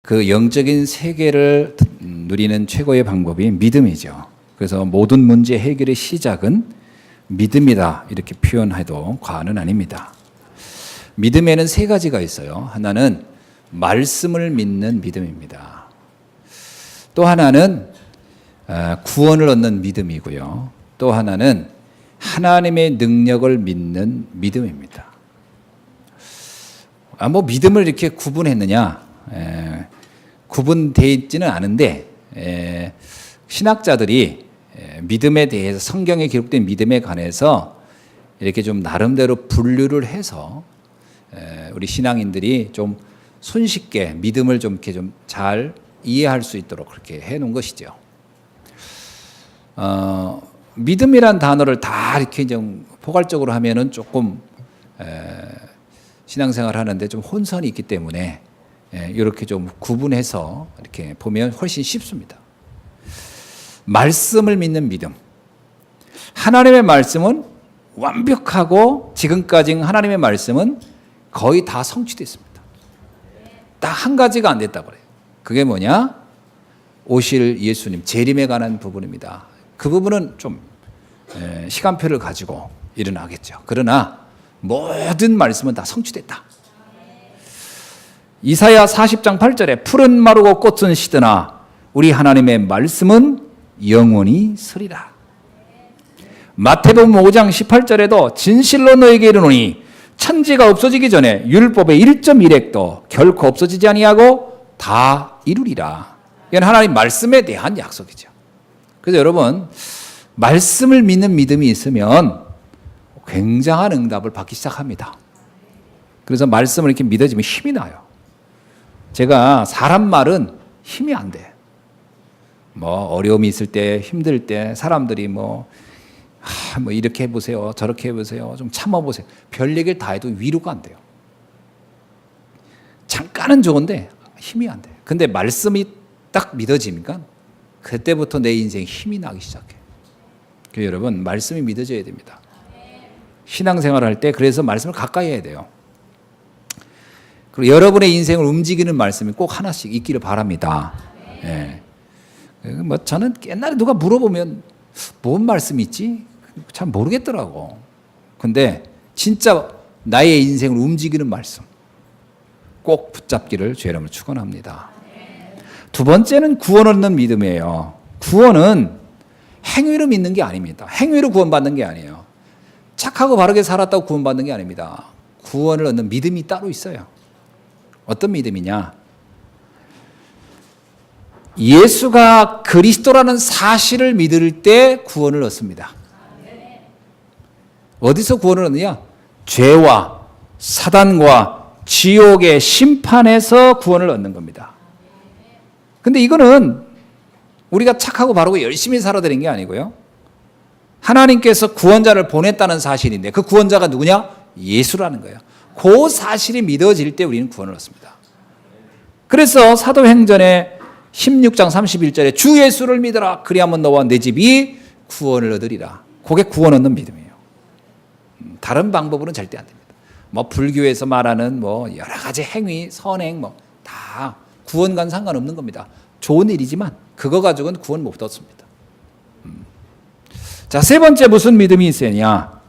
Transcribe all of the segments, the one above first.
그 영적인 세계를 누리는 최고의 방법이 믿음이죠. 그래서 모든 문제 해결의 시작은 믿음이다 이렇게 표현해도 과언은 아닙니다. 믿음에는 세 가지가 있어요. 하나는 말씀을 믿는 믿음입니다. 또 하나는 구원을 얻는 믿음이고요. 또 하나는 하나님의 능력을 믿는 믿음입니다. 뭐 믿음을 이렇게 구분했느냐? 구분되어 있지는 않은데 신학자들이 믿음에 대해서 성경에 기록된 믿음에 관해서 이렇게 좀 나름대로 분류를 해서 우리 신앙인들이 좀 손쉽게 믿음을 좀 이렇게 좀 잘 이해할 수 있도록 그렇게 해놓은 것이죠. 믿음이란 단어를 다 이렇게 좀 포괄적으로 하면은 조금 신앙생활 하는데 좀 혼선이 있기 때문에 이렇게 좀 구분해서 이렇게 보면 훨씬 쉽습니다. 말씀을 믿는 믿음. 하나님의 말씀은 완벽하고 지금까지 하나님의 말씀은 거의 다 성취됐습니다. 딱 한 가지가 안 됐다고 그래요. 그게 뭐냐? 오실 예수님, 재림에 관한 부분입니다. 그 부분은 좀 시간표를 가지고 일어나겠죠. 그러나 모든 말씀은 다 성취됐다. 이사야 40장 8절에 푸른 마르고 꽃은 시드나 우리 하나님의 말씀은 영원히 서리라. 마태복음 5장 18절에도 진실로 너에게 이르노니 천지가 없어지기 전에 율법의 1.1획도 결코 없어지지 아니하고 다 이루리라. 이건 하나님 말씀에 대한 약속이죠. 그래서 여러분 말씀을 믿는 믿음이 있으면 굉장한 응답을 받기 시작합니다. 그래서 말씀을 이렇게 믿어지면 힘이 나요. 제가 사람 말은 힘이 안 돼. 뭐 어려움이 있을 때 힘들 때 사람들이 뭐 이렇게 해보세요 저렇게 해보세요 좀 참아보세요 별 얘기를 다 해도 위로가 안 돼요. 잠깐은 좋은데 힘이 안 돼. 근데 말씀이 딱 믿어지니까 그때부터 내 인생에 힘이 나기 시작해. 그래서 여러분 말씀이 믿어져야 됩니다. 신앙생활 할 때 그래서 말씀을 가까이 해야 돼요. 그리고 여러분의 인생을 움직이는 말씀이 꼭 하나씩 있기를 바랍니다. 예. 뭐 저는 옛날에 누가 물어보면 뭔 말씀이 있지? 참 모르겠더라고. 근데 진짜 나의 인생을 움직이는 말씀 꼭 붙잡기를 주의 이름으로 축원합니다. 두 번째는 구원 얻는 믿음이에요. 구원은 행위로 믿는 게 아닙니다. 행위로 구원받는 게 아니에요. 착하고 바르게 살았다고 구원받는 게 아닙니다. 구원을 얻는 믿음이 따로 있어요. 어떤 믿음이냐? 예수가 그리스도라는 사실을 믿을 때 구원을 얻습니다. 어디서 구원을 얻느냐? 죄와 사단과 지옥의 심판에서 구원을 얻는 겁니다. 근데 이거는 우리가 착하고 바르고 열심히 살아야 되는 게 아니고요. 하나님께서 구원자를 보냈다는 사실인데 그 구원자가 누구냐? 예수라는 거예요. 그 사실이 믿어질 때 우리는 구원을 얻습니다. 그래서 사도행전의 16장 31절에 주 예수를 믿어라 그리하면 너와 내 집이 구원을 얻으리라. 그게 구원 얻는 믿음이에요. 다른 방법으로는 절대 안 됩니다. 뭐 불교에서 말하는 뭐 여러 가지 행위, 선행 뭐 다 구원과는 상관없는 겁니다. 좋은 일이지만 그거 가지고는 구원 못 얻습니다. 자, 세 번째 무슨 믿음이 있으냐?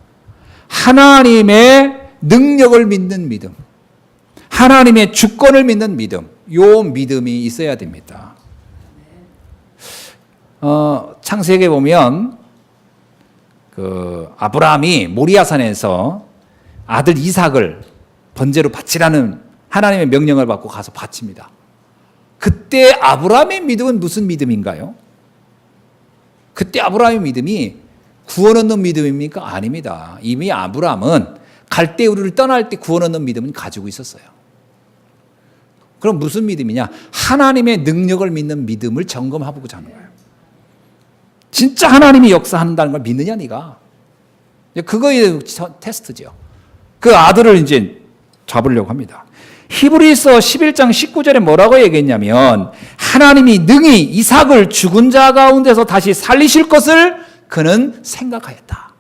하나님의 능력을 믿는 믿음. 하나님의 주권을 믿는 믿음. 요 믿음이 있어야 됩니다. 창세기에 보면 그 아브라함이 모리아산에서 아들 이삭을 번제로 바치라는 하나님의 명령을 받고 가서 바칩니다. 그때 아브라함의 믿음은 무슨 믿음인가요? 그때 아브라함의 믿음이 구원 얻는 믿음입니까? 아닙니다. 이미 아브라함은 갈대우르를 떠날 때 구원 얻는 믿음은 가지고 있었어요. 그럼 무슨 믿음이냐? 하나님의 능력을 믿는 믿음을 점검하고자 하는 거예요. 진짜 하나님이 역사한다는 걸 믿느냐 네가? 그거의 테스트죠. 그 아들을 이제 잡으려고 합니다. 히브리서 11장 19절에 뭐라고 얘기했냐면 하나님이 능히 이삭을 죽은 자 가운데서 다시 살리실 것을 그는 생각하였다.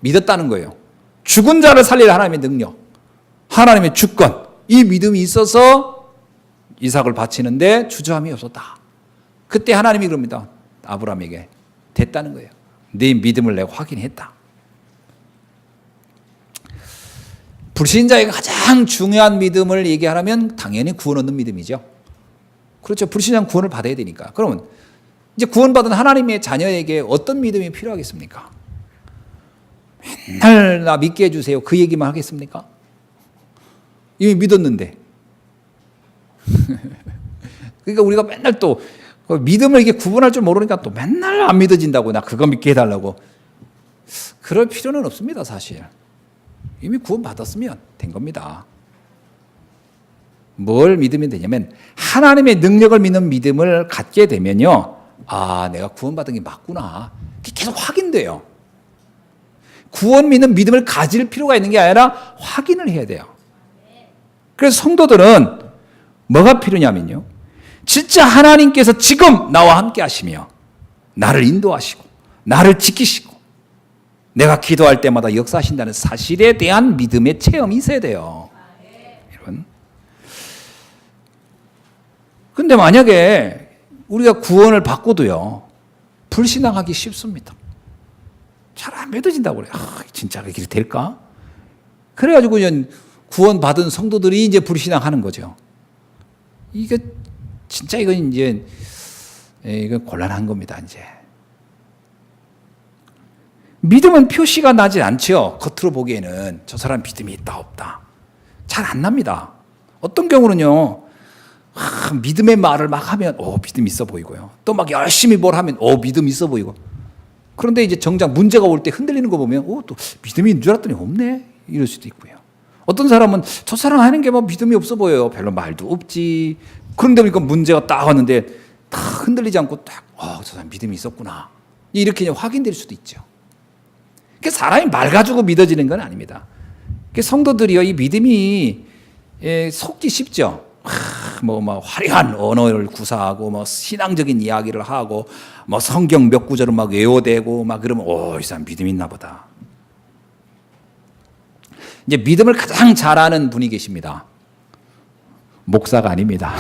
믿었다는 거예요. 죽은 자를 살릴 하나님의 능력, 하나님의 주권, 이 믿음이 있어서 이삭을 바치는데 주저함이 없었다. 그때 하나님이 그럽니다. 아브라함에게 됐다는 거예요. 네 믿음을 내가 확인했다. 불신자에게 가장 중요한 믿음을 얘기하라면 당연히 구원 얻는 믿음이죠. 그렇죠. 불신자는 구원을 받아야 되니까. 그러면 이제 구원받은 하나님의 자녀에게 어떤 믿음이 필요하겠습니까? 맨날 나 믿게 해주세요. 그 얘기만 하겠습니까? 이미 믿었는데. 그러니까 우리가 맨날 또 믿음을 이게 구분할 줄 모르니까 또 맨날 안 믿어진다고 나 그거 믿게 해달라고. 그럴 필요는 없습니다, 사실. 이미 구원받았으면 된 겁니다. 뭘 믿으면 되냐면 하나님의 능력을 믿는 믿음을 갖게 되면요. 아, 내가 구원받은 게 맞구나. 그게 계속 확인돼요. 구원 믿는 믿음을 가질 필요가 있는 게 아니라 확인을 해야 돼요. 그래서 성도들은 뭐가 필요냐면요. 진짜 하나님께서 지금 나와 함께 하시며 나를 인도하시고 나를 지키시고 내가 기도할 때마다 역사하신다는 사실에 대한 믿음의 체험이 있어야 돼요. 여러분. 근데 만약에 우리가 구원을 받고도요. 불신앙하기 쉽습니다. 잘 안 믿어진다고 그래요. 아, 진짜 그렇게 될까? 그래가지고 이제 구원받은 성도들이 이제 불신앙하는 거죠. 이게 진짜 이건 이제 이건 곤란한 겁니다. 이제 믿음은 표시가 나지 않죠. 겉으로 보기에는 저 사람 믿음이 있다 없다 잘 안 납니다. 어떤 경우는요. 믿음의 말을 막 하면 믿음 있어 보이고요. 또 막 열심히 뭘 하면 믿음 있어 보이고. 그런데 이제 정작 문제가 올 때 흔들리는 거 보면 또 믿음이 있는 줄 알았더니 없네 이럴 수도 있고요. 어떤 사람은 저 사람 하는 게 뭐 믿음이 없어 보여요. 별로 말도 없지. 그런데 보니까 문제가 딱 왔는데 다 흔들리지 않고 딱 저 사람 믿음이 있었구나 이렇게 확인될 수도 있죠. 그러니까 사람이 말 가지고 믿어지는 건 아닙니다. 그러니까 성도들이요 이 믿음이 속기 쉽죠. 뭐 화려한 언어를 구사하고 뭐 신앙적인 이야기를 하고 뭐 성경 몇 구절을 막 외워대고 막 그러면 이 사람 믿음 있나 보다. 이제 믿음을 가장 잘하는 분이 계십니다. 목사가 아닙니다.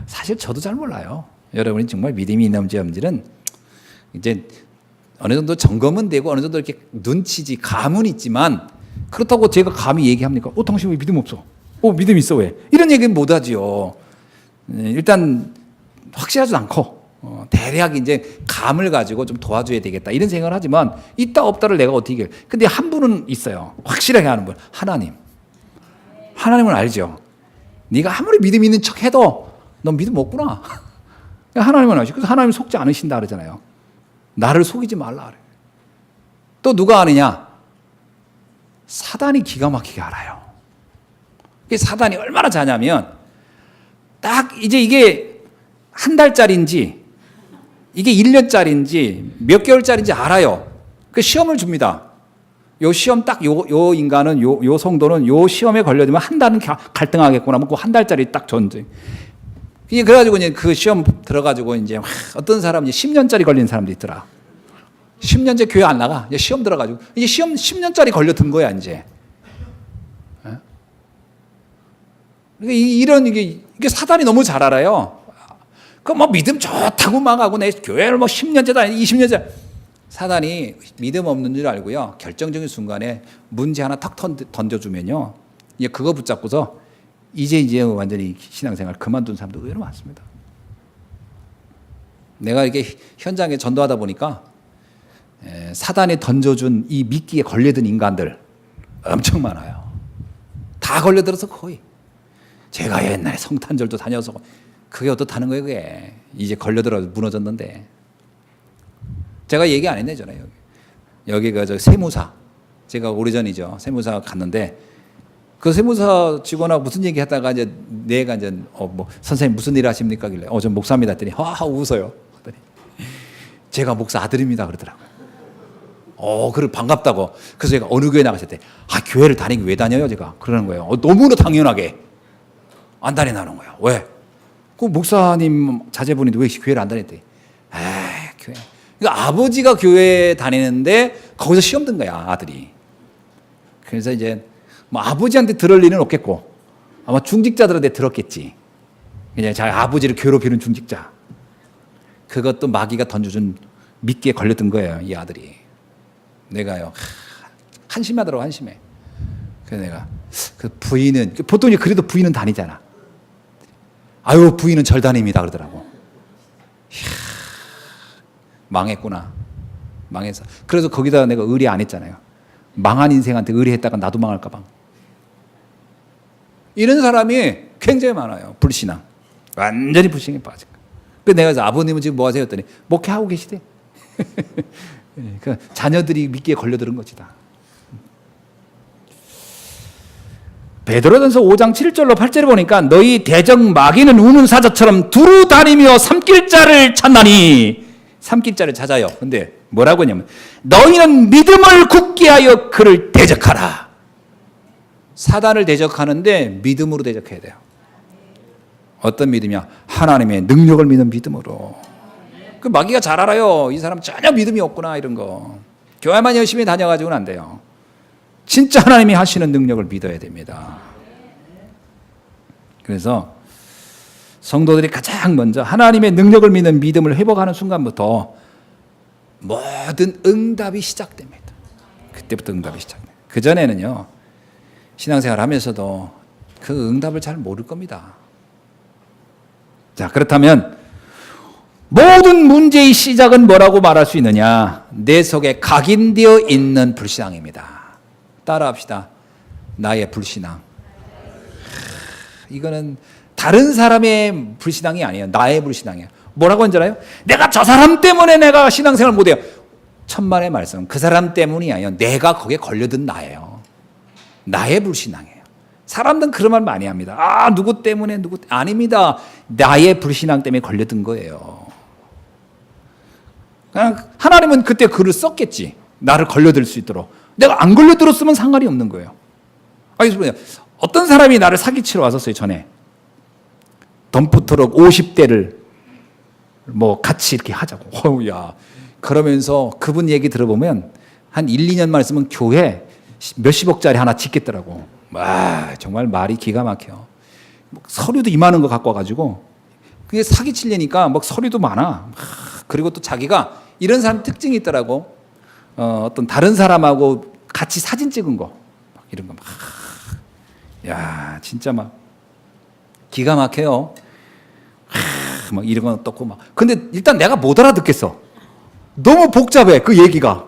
사실 저도 잘 몰라요. 여러분이 정말 믿음이 있는지 없는지는 이제 어느 정도 점검은 되고 어느 정도 이렇게 눈치지 감은 있지만 그렇다고 제가 감히 얘기합니까? 당신 왜 믿음 없어? 믿음 있어 왜? 이런 얘기는 못하지요. 일단 확실하지도 않고 대략 이제 감을 가지고 좀 도와줘야 되겠다 이런 생각을 하지만 있다 없다를 내가 어떻게 근데 한 분은 있어요. 확실하게 하는 분. 하나님은 알죠. 네가 아무리 믿음 있는 척 해도 넌 믿음 없구나. 하나님은 아시죠. 그래서 하나님 속지 않으신다 그러잖아요. 나를 속이지 말라 그래요. 또 누가 아느냐? 사단이 기가 막히게 알아요. 사단이 얼마나 자냐면 딱 이제 이게 한 달짜리인지 이게 1년짜리인지 몇 개월짜리인지 알아요. 그 시험을 줍니다. 요 시험 딱 요 인간은 요 성도는 요 시험에 걸려들면 한 달은 갈등하겠구나. 그 한 달짜리 딱 전쟁. 그래가지고 이제 그 시험 들어가지고 이제 어떤 사람이 10년짜리 걸린 사람도 있더라. 10년째 교회 안 나가. 이제 시험 들어가지고 이제 시험 10년짜리 걸려든 거야 이제. 이런 이게 사단이 너무 잘 알아요. 그 뭐 믿음 좋다고 막 하고 내 교회를 뭐 10년째도 아니고 20년째. 사단이 믿음 없는 줄 알고요. 결정적인 순간에 문제 하나 탁 던져주면요. 이제 그거 붙잡고서 이제 완전히 신앙생활 그만둔 사람도 의외로 많습니다. 내가 이렇게 현장에 전도하다 보니까 사단이 던져준 이 미끼에 걸려든 인간들 엄청 많아요. 다 걸려들어서 거의. 제가 옛날에 성탄절도 다녀서 그게 어떻다는 거예요, 그게. 이제 걸려들어 무너졌는데. 제가 얘기 안 했네, 전에. 여기가 저 세무사. 제가 오래전이죠. 세무사 갔는데 그 세무사 직원하고 무슨 얘기 하다가 이제 내가 이제 뭐 선생님 무슨 일 하십니까? 길래 전 목사입니다. 했더니 웃어요. 그랬더니 제가 목사 아들입니다. 그러더라고요. 그래 반갑다고. 그래서 제가 어느 교회 나갔을 때 교회를 다니기 왜 다녀요? 제가 그러는 거예요. 너무나 당연하게. 안 다니나는 거야. 왜? 그 목사님 자제분이 왜 교회를 안 다녔대? 교회. 그러니까 아버지가 교회 다니는데 거기서 시험 든 거야, 아들이. 그래서 이제 뭐 아버지한테 들을 일은 없겠고 아마 중직자들한테 들었겠지. 그냥 자기 아버지를 괴롭히는 중직자. 그것도 마귀가 던져준 미끼에 걸렸던 거예요, 이 아들이. 내가요, 한심하더라고, 한심해. 그래서 내가, 그 부인은, 보통 이제 그래도 부인은 다니잖아. 아유, 부인은 절단입니다. 그러더라고. 이야, 망했구나. 망했어. 그래서 거기다가 내가 의뢰 안 했잖아요. 망한 인생한테 의뢰했다가 나도 망할까봐. 이런 사람이 굉장히 많아요. 불신앙. 완전히 불신에 빠진 거예요. 그래서 내가 그래서 아버님은 지금 뭐 하세요? 했더니 목회하고 계시대. 그 자녀들이 미끼에 걸려드는 것이 다. 베드로전서 5장 7절로 8절을 보니까 너희 대적 마귀는 우는 사자처럼 두루 다니며 삼킬 자를 찾나니 삼킬 자를 찾아요. 근데 뭐라고 하냐면 너희는 믿음을 굳게 하여 그를 대적하라. 사단을 대적하는데 믿음으로 대적해야 돼요. 어떤 믿음이야? 하나님의 능력을 믿는 믿음으로. 그 마귀가 잘 알아요. 이 사람 전혀 믿음이 없구나 이런 거. 교회만 열심히 다녀가지고는 안 돼요. 진짜 하나님이 하시는 능력을 믿어야 됩니다. 그래서 성도들이 가장 먼저 하나님의 능력을 믿는 믿음을 회복하는 순간부터 모든 응답이 시작됩니다. 그때부터 응답이 시작됩니다. 그전에는요, 신앙생활 하면서도 그 응답을 잘 모를 겁니다. 자, 그렇다면 모든 문제의 시작은 뭐라고 말할 수 있느냐? 내 속에 각인되어 있는 불신앙입니다. 따라합시다. 나의 불신앙. 이거는 다른 사람의 불신앙이 아니에요. 나의 불신앙이에요. 뭐라고 하는지 알아요? 내가 저 사람 때문에 내가 신앙생활 못해요. 천만의 말씀. 그 사람 때문이 아니에요. 내가 거기에 걸려든 나예요. 나의 불신앙이에요. 사람들은 그런 말 많이 합니다. 아, 누구 때문에 아닙니다. 나의 불신앙 때문에 걸려든 거예요. 그냥 하나님은 그때 글을 썼겠지. 나를 걸려들 수 있도록. 내가 안 걸려들었으면 상관이 없는 거예요. 어떤 사람이 나를 사기치러 왔었어요, 전에. 덤프트럭 50대를 뭐 같이 이렇게 하자고. 어우야. 그러면서 그분 얘기 들어보면 한 1, 2년만 있으면 교회 몇십억짜리 하나 짓겠더라고. 와, 정말 말이 기가 막혀. 서류도 이만한 거 갖고 와가지고 그게 사기치려니까 막 서류도 많아. 그리고 또 자기가 이런 사람 특징이 있더라고. 어떤 다른 사람하고 같이 사진 찍은 거. 막 이런 거 막. 야, 진짜 막 기가 막혀요. 막 이런 거 떴고 막. 근데 일단 내가 못 알아듣겠어. 너무 복잡해, 그 얘기가.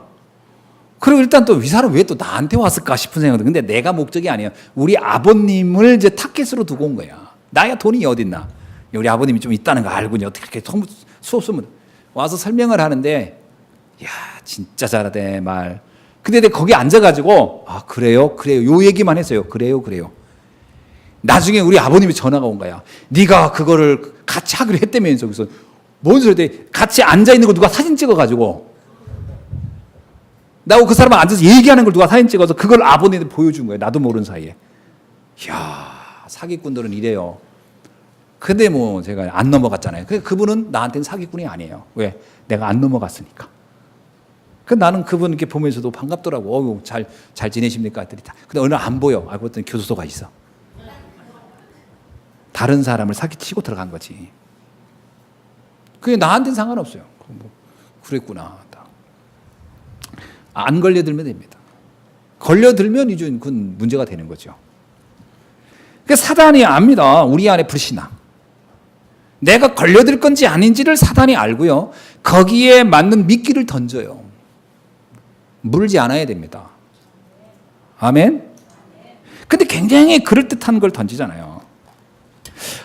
그리고 일단 또 이 사람 왜 또 나한테 왔을까 싶은 생각도. 근데 내가 목적이 아니에요. 우리 아버님을 이제 타겟으로 두고 온 거야. 나야 돈이 어딨나. 우리 아버님이 좀 있다는 거 알고 이제 어떻게 이렇게 수업수면 와서 설명을 하는데, 야, 진짜 잘하대, 말. 근데 내가 거기 앉아가지고, 아, 그래요? 요 얘기만 했어요. 그래요. 나중에 우리 아버님이 전화가 온 거야. 네가 그거를 같이 하기로 했다면서. 그래서 뭔 소리야? 같이 앉아있는 걸 누가 사진 찍어가지고 나하고 그 사람 앉아서 얘기하는 걸 누가 사진 찍어서 그걸 아버님한테 보여준 거예요. 나도 모르는 사이에. 이야, 사기꾼들은 이래요. 근데 뭐 제가 안 넘어갔잖아요. 그분은 나한테는 사기꾼이 아니에요. 왜? 내가 안 넘어갔으니까. 나는 그분 이렇게 보면서도 반갑더라고. 어유, 잘 지내십니까? 했더니. 근데 어느 날 안 보여. 알고 봤더니 교도소가 있어. 다른 사람을 사기치고 들어간 거지. 그게 나한테는 상관없어요. 뭐 그랬구나. 안 걸려들면 됩니다. 걸려들면 이제 그건 문제가 되는 거죠. 그러니까 사단이 압니다. 우리 안에 불신앙. 내가 걸려들 건지 아닌지를 사단이 알고요. 거기에 맞는 미끼를 던져요. 물지 않아야 됩니다. 아멘? 근데 굉장히 그럴듯한 걸 던지잖아요.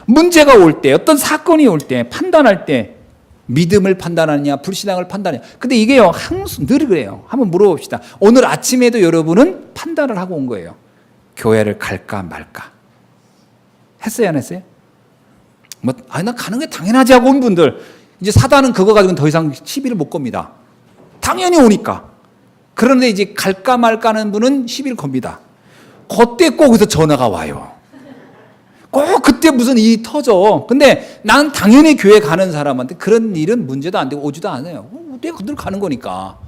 문제가 올 때, 어떤 사건이 올 때, 판단할 때 믿음을 판단하느냐, 불신앙을 판단하느냐. 근데 이게요, 항상 늘 그래요. 한번 물어봅시다. 오늘 아침에도 여러분은 판단을 하고 온 거예요. 교회를 갈까 말까. 했어요, 안 했어요? 나 가는 게 당연하지 하고 온 분들, 이제 사단은 그거 가지고는 더 이상 시비를 못 겁니다. 당연히 오니까. 그런데 이제 갈까 말까 하는 분은 시비를 겁니다. 그때 꼭 그래서 전화가 와요. 꼭 그때 무슨 일이 터져. 근데 난 당연히 교회 가는 사람한테 그런 일은 문제도 안 되고 오지도 않아요. 내가 늘 가는 거니까.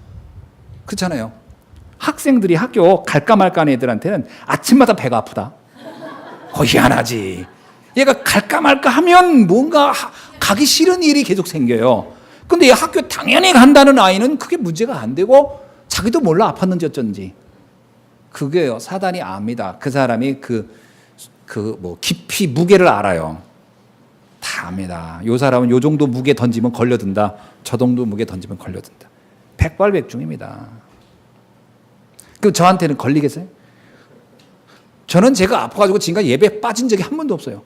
그렇잖아요. 학생들이 학교 갈까 말까 하는 애들한테는 아침마다 배가 아프다. 희한하지. 얘가 갈까 말까 하면 뭔가 가기 싫은 일이 계속 생겨요. 근데 이 학교 당연히 간다는 아이는 그게 문제가 안 되고 자기도 몰라 아팠는지 어쩐지. 그게요, 사단이 압니다. 그 사람이 깊이 무게를 알아요. 다 압니다. 요 사람은 요 정도 무게 던지면 걸려든다. 저 정도 무게 던지면 걸려든다. 백발백중입니다. 그 저한테는 걸리겠어요? 저는 제가 아파가지고 지금까지 예배에 빠진 적이 한 번도 없어요.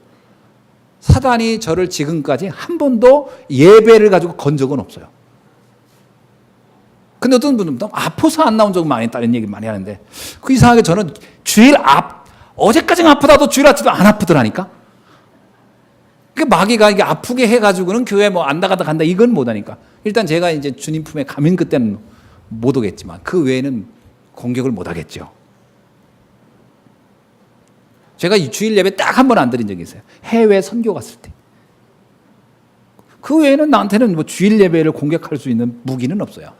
사단이 저를 지금까지 한 번도 예배를 가지고 건 적은 없어요. 근데 어떤 분은 아파서 안 나온 적은 많이 있다는 얘기 많이 하는데, 그 이상하게 저는 어제까지는 아프다도 주일 아침도 안 아프더라니까. 그 마귀가 이게 아프게 해가지고는 교회 뭐 안 나가다 간다 이건 못하니까. 일단 제가 이제 주님 품에 가면 그때는 못 오겠지만 그 외에는 공격을 못 하겠죠. 제가 이 주일 예배 딱 한 번 안 드린 적이 있어요. 해외 선교 갔을 때. 그 외에는 나한테는 뭐 주일 예배를 공격할 수 있는 무기는 없어요.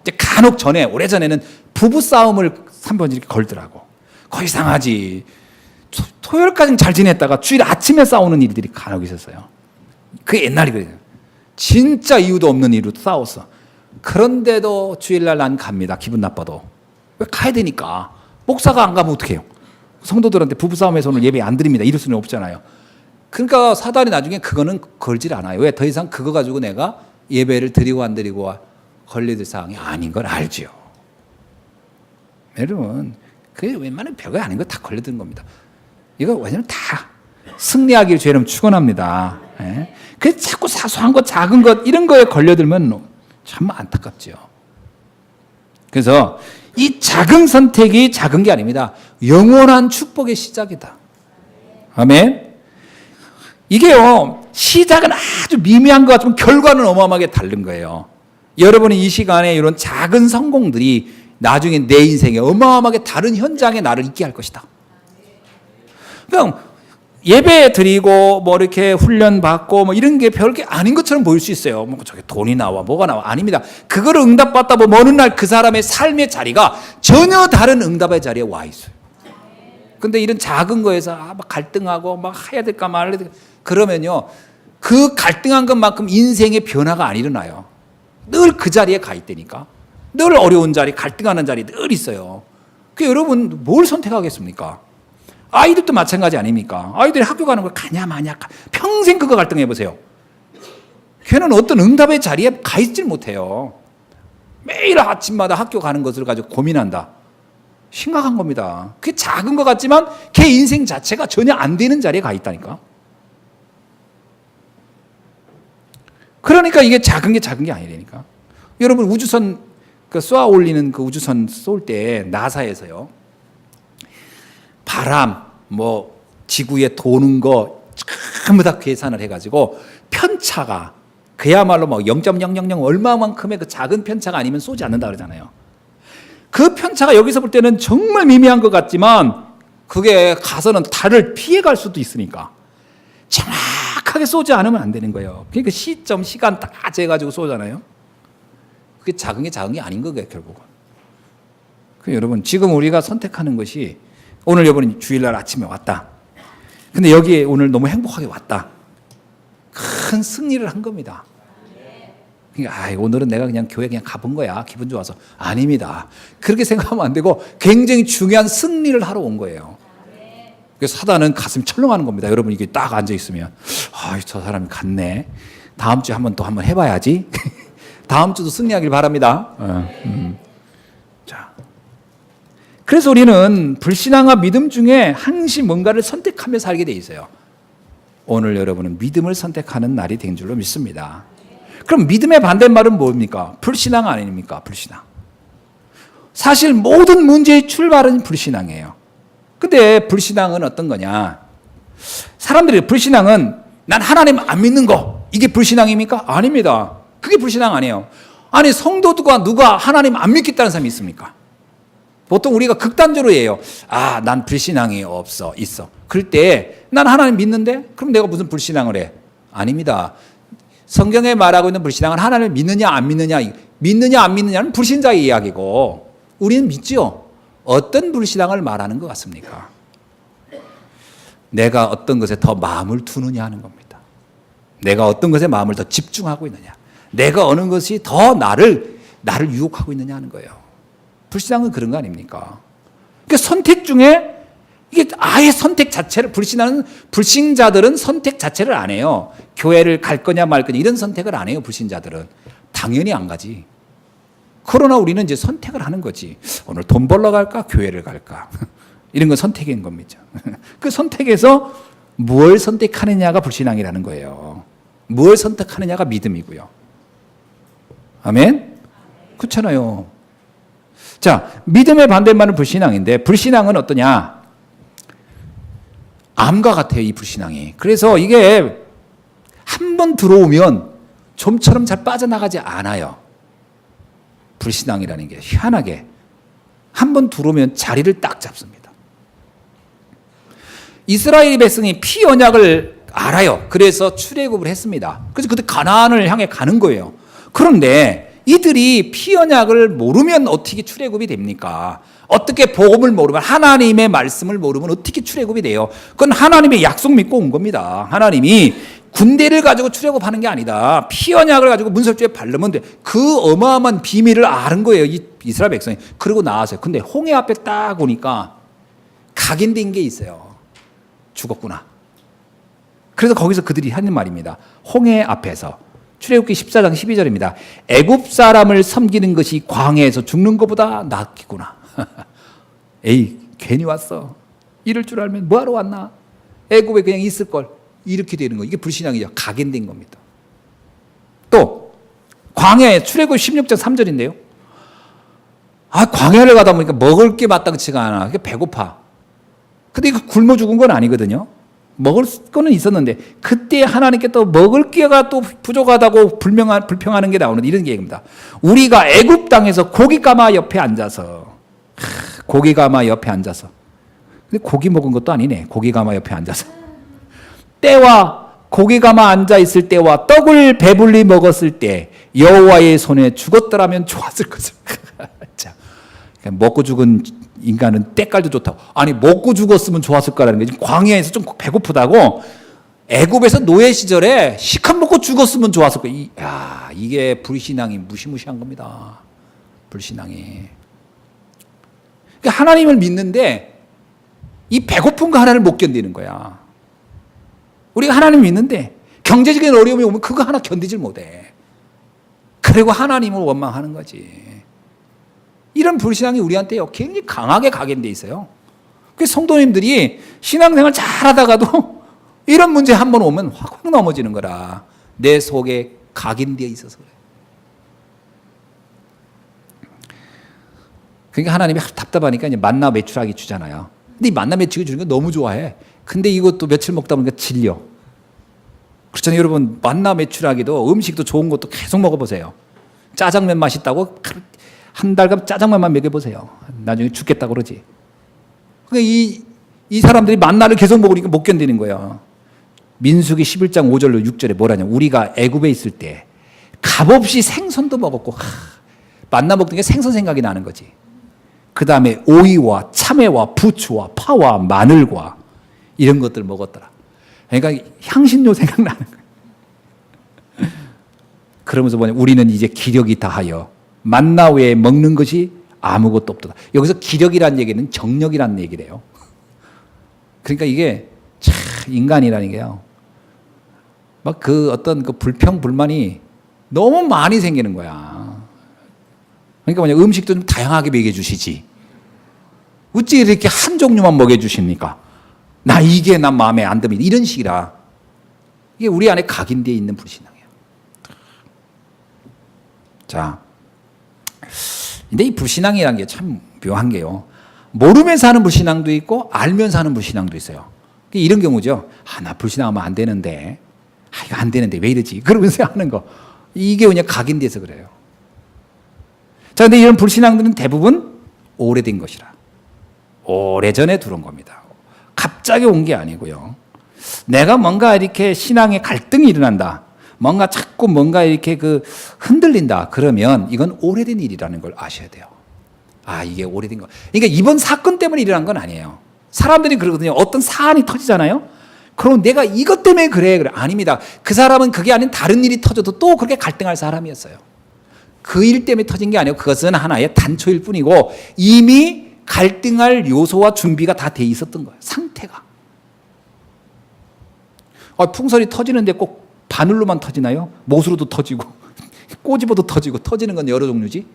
이제 간혹 오래전에는 부부 싸움을 한 번 이렇게 걸더라고. 거의 이상하지. 토요일까지는 잘 지냈다가 주일 아침에 싸우는 일들이 간혹 있었어요. 그게 옛날이 그래요. 진짜 이유도 없는 이유로 싸웠어. 그런데도 주일날 난 갑니다. 기분 나빠도. 왜 가야 되니까. 목사가 안 가면 어떡해요. 성도들한테 부부싸움에서 오늘 예배 안 드립니다. 이럴 수는 없잖아요. 그러니까 사단이 나중에 그거는 걸질 않아요. 왜? 더 이상 그거 가지고 내가 예배를 드리고 안 드리고 걸릴 사항이 아닌 걸 알죠. 여러분, 그게 웬만하면 별거 아닌 거 다 걸려드는 겁니다. 이거 왜냐면 다 승리하기를 죄는 축원합니다. 예? 그래서 자꾸 사소한 것, 작은 것 이런 거에 걸려들면 참 안타깝죠. 그래서 이 작은 선택이 작은 게 아닙니다. 영원한 축복의 시작이다. 아멘. 이게요, 시작은 아주 미미한 것 같지만 결과는 어마어마하게 다른 거예요. 여러분이 이 시간에 이런 작은 성공들이 나중에 내 인생에 어마어마하게 다른 현장에 나를 있게 할 것이다. 그냥 예배 드리고 뭐 이렇게 훈련 받고 뭐 이런 게 별게 아닌 것처럼 보일 수 있어요. 뭐 저게 돈이 나와 뭐가 나와 아닙니다. 그거를 응답받다 보면 어느 날 그 사람의 삶의 자리가 전혀 다른 응답의 자리에 와 있어요. 근데 이런 작은 거에서 막 갈등하고 막 해야 될까 말아야 될까 그러면요, 그 갈등한 것만큼 인생의 변화가 안 일어나요. 늘 그 자리에 가 있다니까. 늘 어려운 자리, 갈등하는 자리 늘 있어요. 그 여러분 뭘 선택하겠습니까? 아이들도 마찬가지 아닙니까? 아이들이 학교 가는 걸 가냐 마냐 평생 그거 갈등해 보세요. 걔는 어떤 응답의 자리에 가 있질 못해요. 매일 아침마다 학교 가는 것을 가지고 고민한다. 심각한 겁니다. 그게 작은 것 같지만 걔 인생 자체가 전혀 안 되는 자리에 가 있다니까. 그러니까 이게 작은 게 아니라니까. 여러분 우주선 쏘아 올리는 그 우주선 쏠 때 나사에서요, 바람, 뭐 지구에 도는 거 전부 다 계산을 해가지고 편차가 그야말로 뭐 0.000 얼마만큼의 그 작은 편차가 아니면 쏘지 않는다 그러잖아요. 그 편차가 여기서 볼 때는 정말 미미한 것 같지만 그게 가서는 달을 피해갈 수도 있으니까 정확하게 쏘지 않으면 안 되는 거예요. 그러니까 시점, 시간 다 재가지고 쏘잖아요. 그게 작은 게 아닌 거예요, 결국은. 여러분, 지금 우리가 선택하는 것이 오늘 여러분이 주일날 아침에 왔다. 근데 여기에 오늘 너무 행복하게 왔다. 큰 승리를 한 겁니다. 그러니까 오늘은 내가 그냥 교회 그냥 가본 거야. 기분 좋아서. 아닙니다. 그렇게 생각하면 안 되고 굉장히 중요한 승리를 하러 온 거예요. 그래서 사단은 가슴이 철렁하는 겁니다. 여러분 이게 딱 앉아있으면 저 사람이 갔네. 다음 주에 한번 해봐야지. 다음 주도 승리하길 바랍니다. 자, 그래서 우리는 불신앙과 믿음 중에 항시 뭔가를 선택하며 살게 돼 있어요. 오늘 여러분은 믿음을 선택하는 날이 된 줄로 믿습니다. 그럼 믿음의 반대말은 뭡니까? 불신앙 아닙니까? 불신앙. 사실 모든 문제의 출발은 불신앙이에요. 근데 불신앙은 어떤 거냐? 사람들이 불신앙은 난 하나님 안 믿는 거, 이게 불신앙입니까? 아닙니다. 그게 불신앙 아니에요. 아니 성도들과 누가 하나님 안 믿겠다는 사람이 있습니까? 보통 우리가 극단적으로 해요. 난 불신앙이 있어. 그럴 때 난 하나님 믿는데? 그럼 내가 무슨 불신앙을 해? 아닙니다. 성경에 말하고 있는 불신앙은 하나님을 믿느냐 안 믿느냐, 믿느냐 안 믿느냐는 불신자의 이야기고 우리는 믿죠. 어떤 불신앙을 말하는 것 같습니까? 내가 어떤 것에 더 마음을 두느냐 하는 겁니다. 내가 어떤 것에 마음을 더 집중하고 있느냐. 내가 어느 것이 더 나를 유혹하고 있느냐 하는 거예요. 불신앙은 그런 거 아닙니까? 그러니까 선택 중에 이게 아예 선택 자체를 불신자들은 선택 자체를 안 해요. 교회를 갈 거냐 말 거냐 이런 선택을 안 해요. 불신자들은 당연히 안 가지. 그러나 우리는 이제 선택을 하는 거지. 오늘 돈 벌러 갈까 교회를 갈까 이런 건 선택인 겁니다. 그 선택에서 무엇을 선택하느냐가 불신앙이라는 거예요. 무엇을 선택하느냐가 믿음이고요. 아멘? 그렇잖아요. 자, 믿음의 반대말은 불신앙인데 불신앙은 어떠냐? 암과 같아요, 이 불신앙이. 그래서 이게 한 번 들어오면 좀처럼 잘 빠져나가지 않아요. 불신앙이라는 게 희한하게 한 번 들어오면 자리를 딱 잡습니다. 이스라엘 백성이 피 언약을 알아요. 그래서 출애굽을 했습니다. 그래서 그때 가나안을 향해 가는 거예요. 그런데 이들이 피 언약을 모르면 어떻게 출애굽이 됩니까? 어떻게 복음을 모르면 하나님의 말씀을 모르면 어떻게 출애굽이 돼요? 그건 하나님의 약속 믿고 온 겁니다. 하나님이 군대를 가지고 출애굽하는 게 아니다. 피 언약을 가지고 문설주에 바르면 돼. 그 어마어마한 비밀을 아는 거예요. 이 이스라엘 백성이. 그러고 나왔어요. 근데 홍해 앞에 딱 오니까 각인된 게 있어요. 죽었구나. 그래서 거기서 그들이 하는 말입니다. 홍해 앞에서 출애굽기 14장 12절입니다. 애굽 사람을 섬기는 것이 광야에서 죽는 것보다 낫겠구나. 에이 괜히 왔어. 이럴 줄 알면 뭐하러 왔나. 애굽에 그냥 있을 걸. 이렇게 되는 거. 이게 불신앙이죠. 각인된 겁니다. 또 광야에 출애굽 16장 3절인데요. 광야를 가다 보니까 먹을 게 마땅치가 않아. 그게 배고파. 근데 이거 굶어 죽은 건 아니거든요. 먹을 거는 있었는데 그때 하나님께 또 먹을 게가 또 부족하다고 불평하는 게 나오는 이런 얘기입니다. 우리가 애굽 땅에서 고기가마 옆에 앉아서 근데 고기 먹은 것도 아니네. 고기가마 옆에 앉아서 때와 고기가마 앉아 있을 때와 떡을 배불리 먹었을 때 여호와의 손에 죽었더라면 좋았을 것을. 자, 먹고 죽은 인간은 때깔도 좋다고. 아니 먹고 죽었으면 좋았을 거라는 게 지금 광야에서 좀 배고프다고. 애굽에서 노예 시절에 시컷 먹고 죽었으면 좋았을 거야. 이게 불신앙이 무시무시한 겁니다. 불신앙이. 그러니까 하나님을 믿는데 이 배고픈 거 하나를 못 견디는 거야. 우리가 하나님을 믿는데 경제적인 어려움이 오면 그거 하나 견디질 못해. 그리고 하나님을 원망하는 거지. 이런 불신앙이 우리한테 굉장히 강하게 각인되어 있어요. 그래서 성도님들이 신앙생활 잘하다가도 이런 문제 한 번 오면 확 넘어지는 거라. 내 속에 각인되어 있어서 그래. 그러니까 하나님이 답답하니까 이제 만나 메추라기 주잖아요. 근데 이 만나 메추기 주는 거 너무 좋아해. 근데 이것도 며칠 먹다 보니까 질려. 그렇잖아요. 여러분 만나 메추라기도 음식도 좋은 것도 계속 먹어보세요. 짜장면 맛있다고 한 달간 짜장면만 먹여보세요. 나중에 죽겠다 그러지. 그러니까 이 사람들이 만나를 계속 먹으니까 못 견디는 거예요. 민수기 11장 5절로 6절에 뭐라냐. 우리가 애굽에 있을 때 값없이 생선도 먹었고 만나 먹던 게 생선 생각이 나는 거지. 그 다음에 오이와 참외와 부추와 파와 마늘과 이런 것들 먹었더라. 그러니까 향신료 생각나는 거예요. 그러면서 뭐냐. 우리는 이제 기력이 다하여 만나 외에 먹는 것이 아무것도 없도다. 여기서 기력이라는 얘기는 정력이라는 얘기래요. 그러니까 이게 참 인간이라는 게요. 막 그 어떤 그 불평 불만이 너무 많이 생기는 거야. 그러니까 뭐냐. 음식도 좀 다양하게 먹여주시지. 어찌 이렇게 한 종류만 먹여주십니까? 이게 난 마음에 안 듭니다. 이런 식이라. 이게 우리 안에 각인되어 있는 불신앙이에요. 자. 근데 이 불신앙이라는 게 참 묘한 게요. 모르면서 하는 불신앙도 있고 알면서 하는 불신앙도 있어요. 이런 경우죠. 나 불신앙하면 안 되는데. 이거 안 되는데 왜 이러지? 그러면서 하는 거. 이게 그냥 각인돼서 그래요. 자, 근데 이런 불신앙들은 대부분 오래된 것이라. 오래전에 들어온 겁니다. 갑자기 온 게 아니고요. 내가 뭔가 이렇게 신앙에 갈등이 일어난다. 자꾸 이렇게 흔들린다. 그러면 이건 오래된 일이라는 걸 아셔야 돼요. 이게 오래된 거. 그러니까 이번 사건 때문에 일어난 건 아니에요. 사람들이 그러거든요. 어떤 사안이 터지잖아요. 그럼 내가 이것 때문에 그래. 아닙니다. 그 사람은 그게 아닌 다른 일이 터져도 또 그렇게 갈등할 사람이었어요. 그 일 때문에 터진 게 아니고 그것은 하나의 단초일 뿐이고 이미 갈등할 요소와 준비가 다 돼 있었던 거예요. 상태가. 풍선이 터지는데 꼭 바늘로만 터지나요? 못으로도 터지고 꼬집어도 터지고 터지는 건 여러 종류지.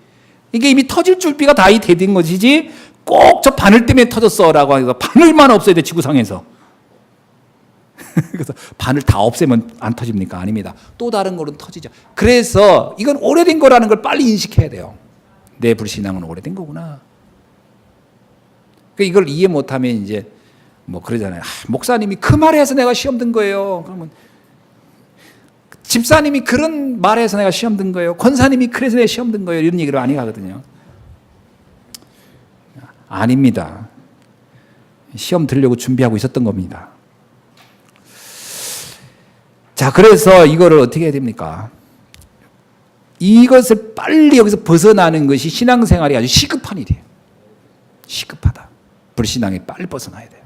이게 이미 터질 준비가 다 된 것이지 꼭 저 바늘 때문에 터졌어라고 해서 바늘만 없어야 돼 지구상에서. 그래서 바늘 다 없애면 안 터집니까? 아닙니다. 또 다른 거는 터지죠. 그래서 이건 오래된 거라는 걸 빨리 인식해야 돼요. 내 불신앙은 오래된 거구나. 이걸 이해 못하면 이제 뭐 그러잖아요. 목사님이 그 말해서 내가 시험 든 거예요. 그러면 집사님이 그런 말해서 내가 시험 든 거예요. 권사님이 그래서 내가 시험 든 거예요. 이런 얘기를 많이 하거든요. 아닙니다. 시험 들려고 준비하고 있었던 겁니다. 자, 그래서 이거를 어떻게 해야 됩니까? 이것을 빨리 여기서 벗어나는 것이 신앙생활이 아주 시급한 일이에요. 시급하다. 불신앙에 빨리 벗어나야 돼요.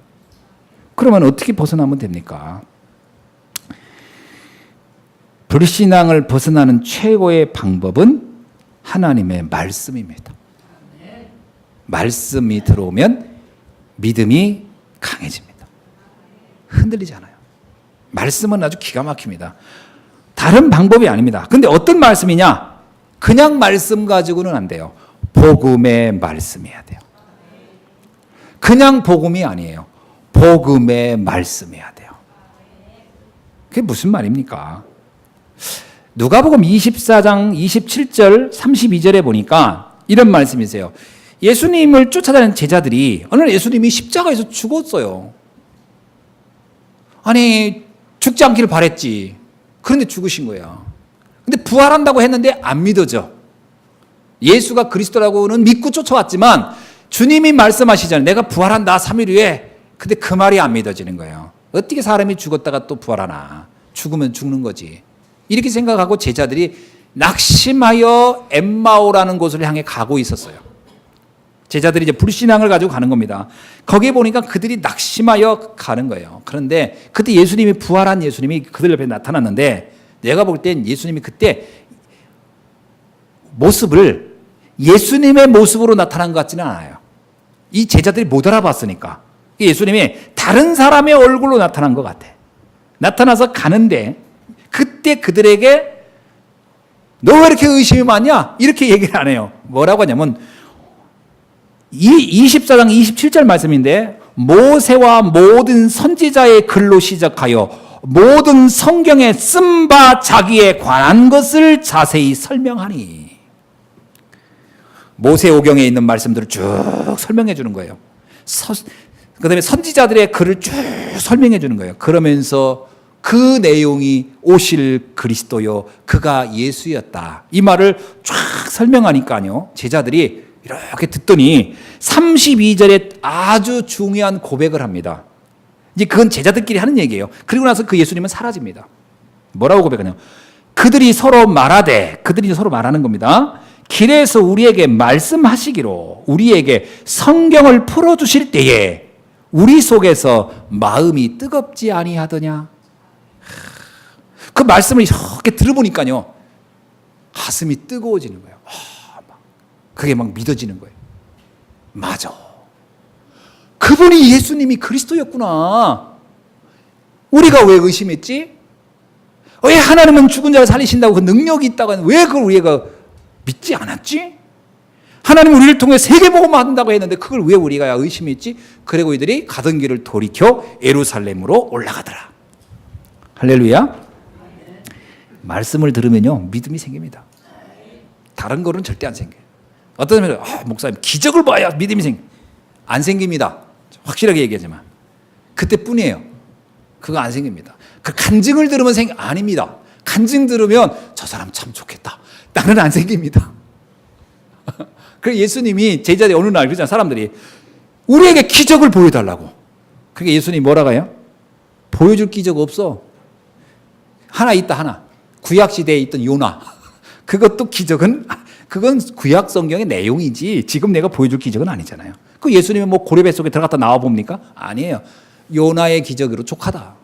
그러면 어떻게 벗어나면 됩니까? 불신앙을 벗어나는 최고의 방법은 하나님의 말씀입니다. 말씀이 들어오면 믿음이 강해집니다. 흔들리지 않아요. 말씀은 아주 기가 막힙니다. 다른 방법이 아닙니다. 근데 어떤 말씀이냐? 그냥 말씀 가지고는 안 돼요. 복음의 말씀이어야 돼요. 그냥 복음이 아니에요. 복음의 말씀이어야 돼요. 그게 무슨 말입니까? 누가복음 24장 27절 32절에 보니까 이런 말씀이세요. 예수님을 쫓아다니는 제자들이 어느 날 예수님이 십자가에서 죽었어요. 아니 죽지 않기를 바랬지. 그런데 죽으신 거예요. 근데 부활한다고 했는데 안 믿어져. 예수가 그리스도라고는 믿고 쫓아왔지만 주님이 말씀하시잖아요. 내가 부활한다 3일 후에. 근데 그 말이 안 믿어지는 거예요. 어떻게 사람이 죽었다가 또 부활하나. 죽으면 죽는 거지. 이렇게 생각하고 제자들이 낙심하여 엠마오라는 곳을 향해 가고 있었어요. 제자들이 이제 불신앙을 가지고 가는 겁니다. 거기에 보니까 그들이 낙심하여 가는 거예요. 그런데 그때 예수님이 부활한 예수님이 그들 옆에 나타났는데 내가 볼 땐 예수님이 그때 모습을 예수님의 모습으로 나타난 것 같지는 않아요. 이 제자들이 못 알아봤으니까. 예수님이 다른 사람의 얼굴로 나타난 것 같아. 나타나서 가는데 그때 그들에게 너 왜 이렇게 의심이 많냐? 이렇게 얘기를 안 해요. 뭐라고 하냐면 24장 27절 말씀인데 모세와 모든 선지자의 글로 시작하여 모든 성경에 쓴 바 자기에 관한 것을 자세히 설명하니. 모세오경에 있는 말씀들을 쭉 설명해 주는 거예요. 그 다음에 선지자들의 글을 쭉 설명해 주는 거예요. 그러면서 그 내용이 오실 그리스도요 그가 예수였다. 이 말을 쫙 설명하니까요. 제자들이 이렇게 듣더니 32절에 아주 중요한 고백을 합니다. 이제 그건 제자들끼리 하는 얘기예요. 그리고 나서 그 예수님은 사라집니다. 뭐라고 고백하냐? 그들이 서로 말하는 겁니다. 길에서 우리에게 말씀하시기로 우리에게 성경을 풀어주실 때에 우리 속에서 마음이 뜨겁지 아니하더냐? 그 말씀을 이렇게 들어보니까요 가슴이 뜨거워지는 거예요. 그게 막 믿어지는 거예요. 맞아. 그분이 예수님이 그리스도였구나. 우리가 왜 의심했지? 왜 하나님은 죽은 자를 살리신다고 그 능력이 있다고 했는데 왜 그걸 우리가 믿지 않았지? 하나님은 우리를 통해 세계복음을 한다고 했는데 그걸 왜 우리가 의심했지? 그리고 이들이 가던 길을 돌이켜 예루살렘으로 올라가더라. 할렐루야. 말씀을 들으면요 믿음이 생깁니다. 다른 거는 절대 안 생겨요. 어떤 사람은 목사님 기적을 봐야 믿음이 안 생깁니다. 확실하게 얘기하지만 그때뿐이에요. 그거 안 생깁니다. 그 간증을 들으면 아닙니다. 간증 들으면 저 사람 참 좋겠다. 나는 안 생깁니다. 그래서 예수님이 제자들이 어느 날 그러잖아요. 사람들이 우리에게 기적을 보여달라고. 그게 예수님이 뭐라고 해요? 보여줄 기적 없어. 하나 있다 하나. 구약시대에 있던 요나. 그것도 기적은 그건 구약 성경의 내용이지 지금 내가 보여줄 기적은 아니잖아요. 그 예수님이 뭐 고려배 속에 들어갔다 나와 봅니까? 아니에요. 요나의 기적으로 족하다.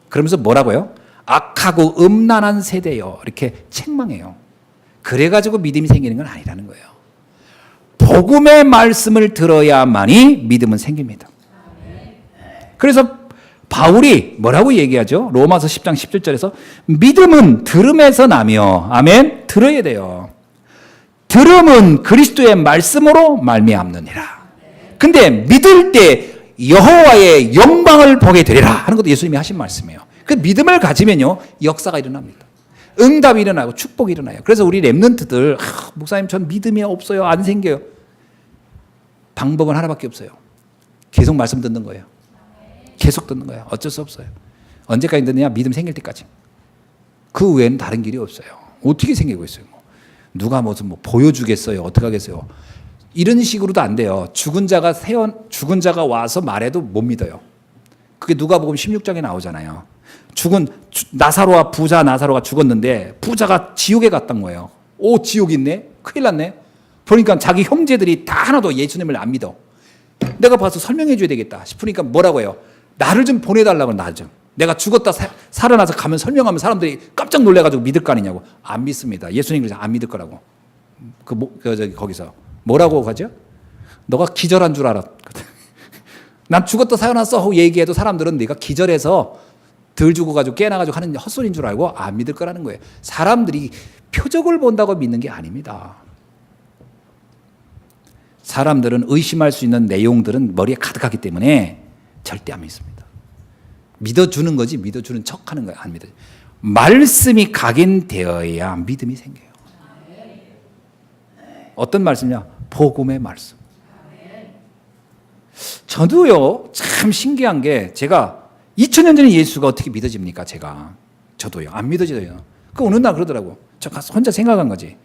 그러면서 뭐라고요? 악하고 음란한 세대요. 이렇게 책망해요. 그래가지고 믿음이 생기는 건 아니라는 거예요. 복음의 말씀을 들어야만이 믿음은 생깁니다. 그래서 바울이 뭐라고 얘기하죠? 로마서 10장 17절에서 믿음은 들음에서 나며 아멘 들어야 돼요. 들음은 그리스도의 말씀으로 말미암느니라. 근데 믿을 때 여호와의 영광을 보게 되리라 하는 것도 예수님이 하신 말씀이에요. 그 믿음을 가지면요 역사가 일어납니다. 응답이 일어나고 축복이 일어나요. 그래서 우리 렘넌트들 목사님 전 믿음이 없어요. 안 생겨요. 방법은 하나밖에 없어요. 계속 말씀 듣는 거예요. 계속 듣는 거예요. 어쩔 수 없어요. 언제까지 듣느냐? 믿음 생길 때까지. 그 외에는 다른 길이 없어요. 어떻게 생기고 있어요? 누가 무슨 뭐 보여주겠어요? 어떻게 하겠어요? 이런 식으로도 안 돼요. 죽은 자가 와서 말해도 못 믿어요. 그게 누가복음 16장에 나오잖아요. 나사로와 부자 나사로가 죽었는데 부자가 지옥에 갔던 거예요. 오, 지옥 있네? 큰일 났네? 그러니까 자기 형제들이 다 하나도 예수님을 안 믿어. 내가 봐서 설명해 줘야 되겠다 싶으니까 뭐라고 해요? 나를 좀 보내달라고. 나 좀. 내가 죽었다 살아나서 가면 설명하면 사람들이 깜짝 놀래가지고 믿을 거 아니냐고. 안 믿습니다. 예수님 그래서 안 믿을 거라고. 거기서 뭐라고 하죠? 너가 기절한 줄 알았거든. 난 죽었다 살아났어 하고 얘기해도 사람들은 네가 기절해서 덜 죽어가지고 깨나가지고 하는 헛소리인 줄 알고 안 믿을 거라는 거예요. 사람들이 표적을 본다고 믿는 게 아닙니다. 사람들은 의심할 수 있는 내용들은 머리에 가득하기 때문에 절대 안 믿습니다. 믿어주는 거지 믿어주는 척하는 거예요. 안 믿어요. 말씀이 각인되어야 믿음이 생겨요. 어떤 말씀이냐? 복음의 말씀. 저도요 참 신기한 게 제가 2000년 전에 예수가 어떻게 믿어집니까? 저도요 안 믿어져요. 그 어느 날 그러더라고. 저 가서 혼자 생각한 거지.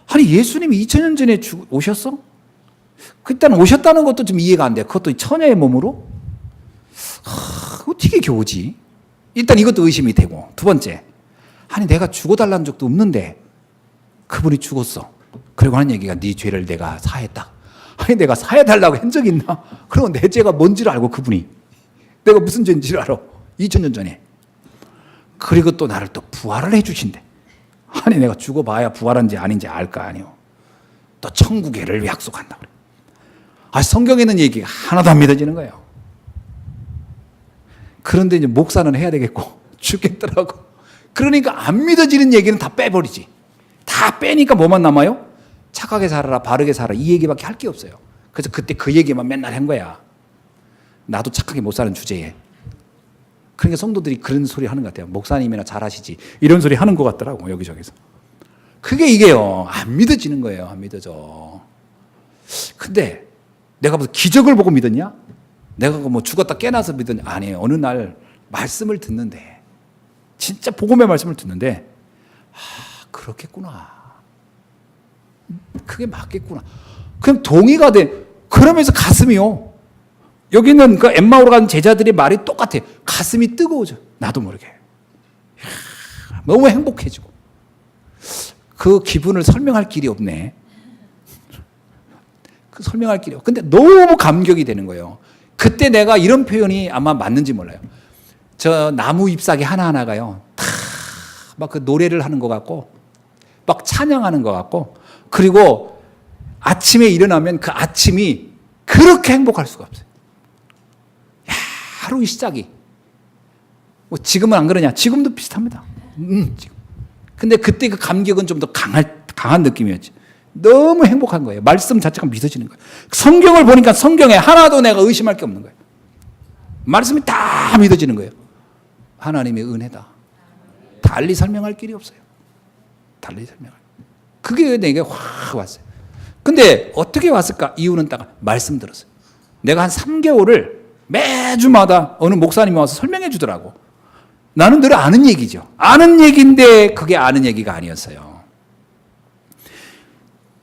아니 예수님이 2000년 전에 오셨어? 일단 오셨다는 것도 좀 이해가 안 돼. 그것도 처녀의 몸으로? 어떻게 겨우지? 일단 이것도 의심이 되고. 두 번째, 아니 내가 죽어달라는 적도 없는데 그분이 죽었어. 그리고 하는 얘기가 네 죄를 내가 사했다. 아니 내가 사해달라고 한 적 있나? 그럼 내 죄가 뭔지를 알고 그분이 내가 무슨 죄인지를 알아. 2000년 전에. 그리고 또 나를 또 부활을 해주신대. 아니 내가 죽어봐야 부활한지 아닌지 알 거 아니오. 또 천국에를 약속한다 그래. 성경에 있는 얘기가 하나도 안 믿어지는 거예요. 그런데 이제 목사는 해야 되겠고 죽겠더라고. 그러니까 안 믿어지는 얘기는 다 빼버리지. 다 빼니까 뭐만 남아요? 착하게 살아라, 바르게 살아라 이 얘기밖에 할 게 없어요. 그래서 그때 그 얘기만 맨날 한 거야. 나도 착하게 못 사는 주제에. 그러니까 성도들이 그런 소리 하는 것 같아요. 목사님이나 잘하시지 이런 소리 하는 것 같더라고 여기저기서. 그게 이게요 안 믿어지는 거예요. 안 믿어져. 근데 내가 무슨 기적을 보고 믿었냐? 내가 뭐 죽었다 깨나서 믿었냐? 아니에요. 어느 날 말씀을 듣는데 진짜 복음의 말씀을 듣는데 그렇겠구나. 그게 맞겠구나. 그럼 동의가 돼. 그러면서 가슴이요. 여기 있는 그 엠마오로 간 제자들의 말이 똑같아. 가슴이 뜨거워져. 나도 모르게. 너무 행복해지고. 그 기분을 설명할 길이 없네. 설명할 길이 없어. 근데 너무 감격이 되는 거예요. 그때 내가 이런 표현이 아마 맞는지 몰라요. 저 나무 잎사귀 하나하나가요. 다 막 그 노래를 하는 것 같고, 막 찬양하는 것 같고, 그리고 아침에 일어나면 그 아침이 그렇게 행복할 수가 없어요. 야, 하루의 시작이. 뭐 지금은 안 그러냐? 지금도 비슷합니다. 지금. 근데 그때 그 감격은 좀 더 강한 느낌이었지. 너무 행복한 거예요. 말씀 자체가 믿어지는 거예요. 성경을 보니까 성경에 하나도 내가 의심할 게 없는 거예요. 말씀이 다 믿어지는 거예요. 하나님의 은혜다. 달리 설명할 길이 없어요. 달리 설명할. 그게 내게 확 왔어요. 근데 어떻게 왔을까? 이유는 딱 말씀 들었어요. 내가 한 3개월을 매주마다 어느 목사님이 와서 설명해 주더라고. 나는 늘 아는 얘기죠. 아는 얘기인데 그게 아는 얘기가 아니었어요.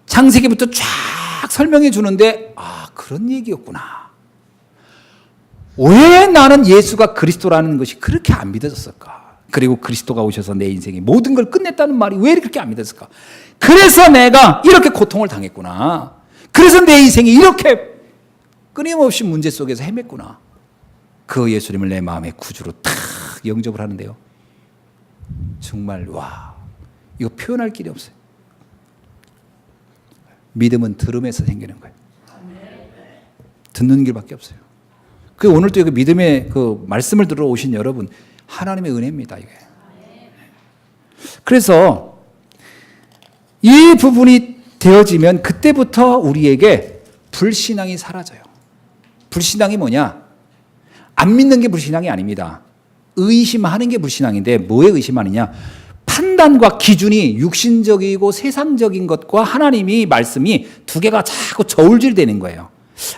창세기부터 쫙 설명해 주는데 그런 얘기였구나. 왜 나는 예수가 그리스도라는 것이 그렇게 안 믿어졌을까? 그리고 그리스도가 오셔서 내 인생에 모든 걸 끝냈다는 말이 왜 그렇게 안 믿어졌을까? 그래서 내가 이렇게 고통을 당했구나. 그래서 내 인생이 이렇게 끊임없이 문제 속에서 헤맸구나. 그 예수님을 내 마음의 구주로 탁 영접을 하는데요. 정말 와, 이거 표현할 길이 없어요. 믿음은 들음에서 생기는 거예요. 듣는 길밖에 없어요. 그 오늘 또 그 믿음의 그 말씀을 들어 오신 여러분, 하나님의 은혜입니다, 이게. 그래서 이 부분이 되어지면 그때부터 우리에게 불신앙이 사라져요. 불신앙이 뭐냐? 안 믿는 게 불신앙이 아닙니다. 의심하는 게 불신앙인데 뭐에 의심하느냐? 판단과 기준이 육신적이고 세상적인 것과 하나님이 말씀이 두 개가 자꾸 저울질되는 거예요.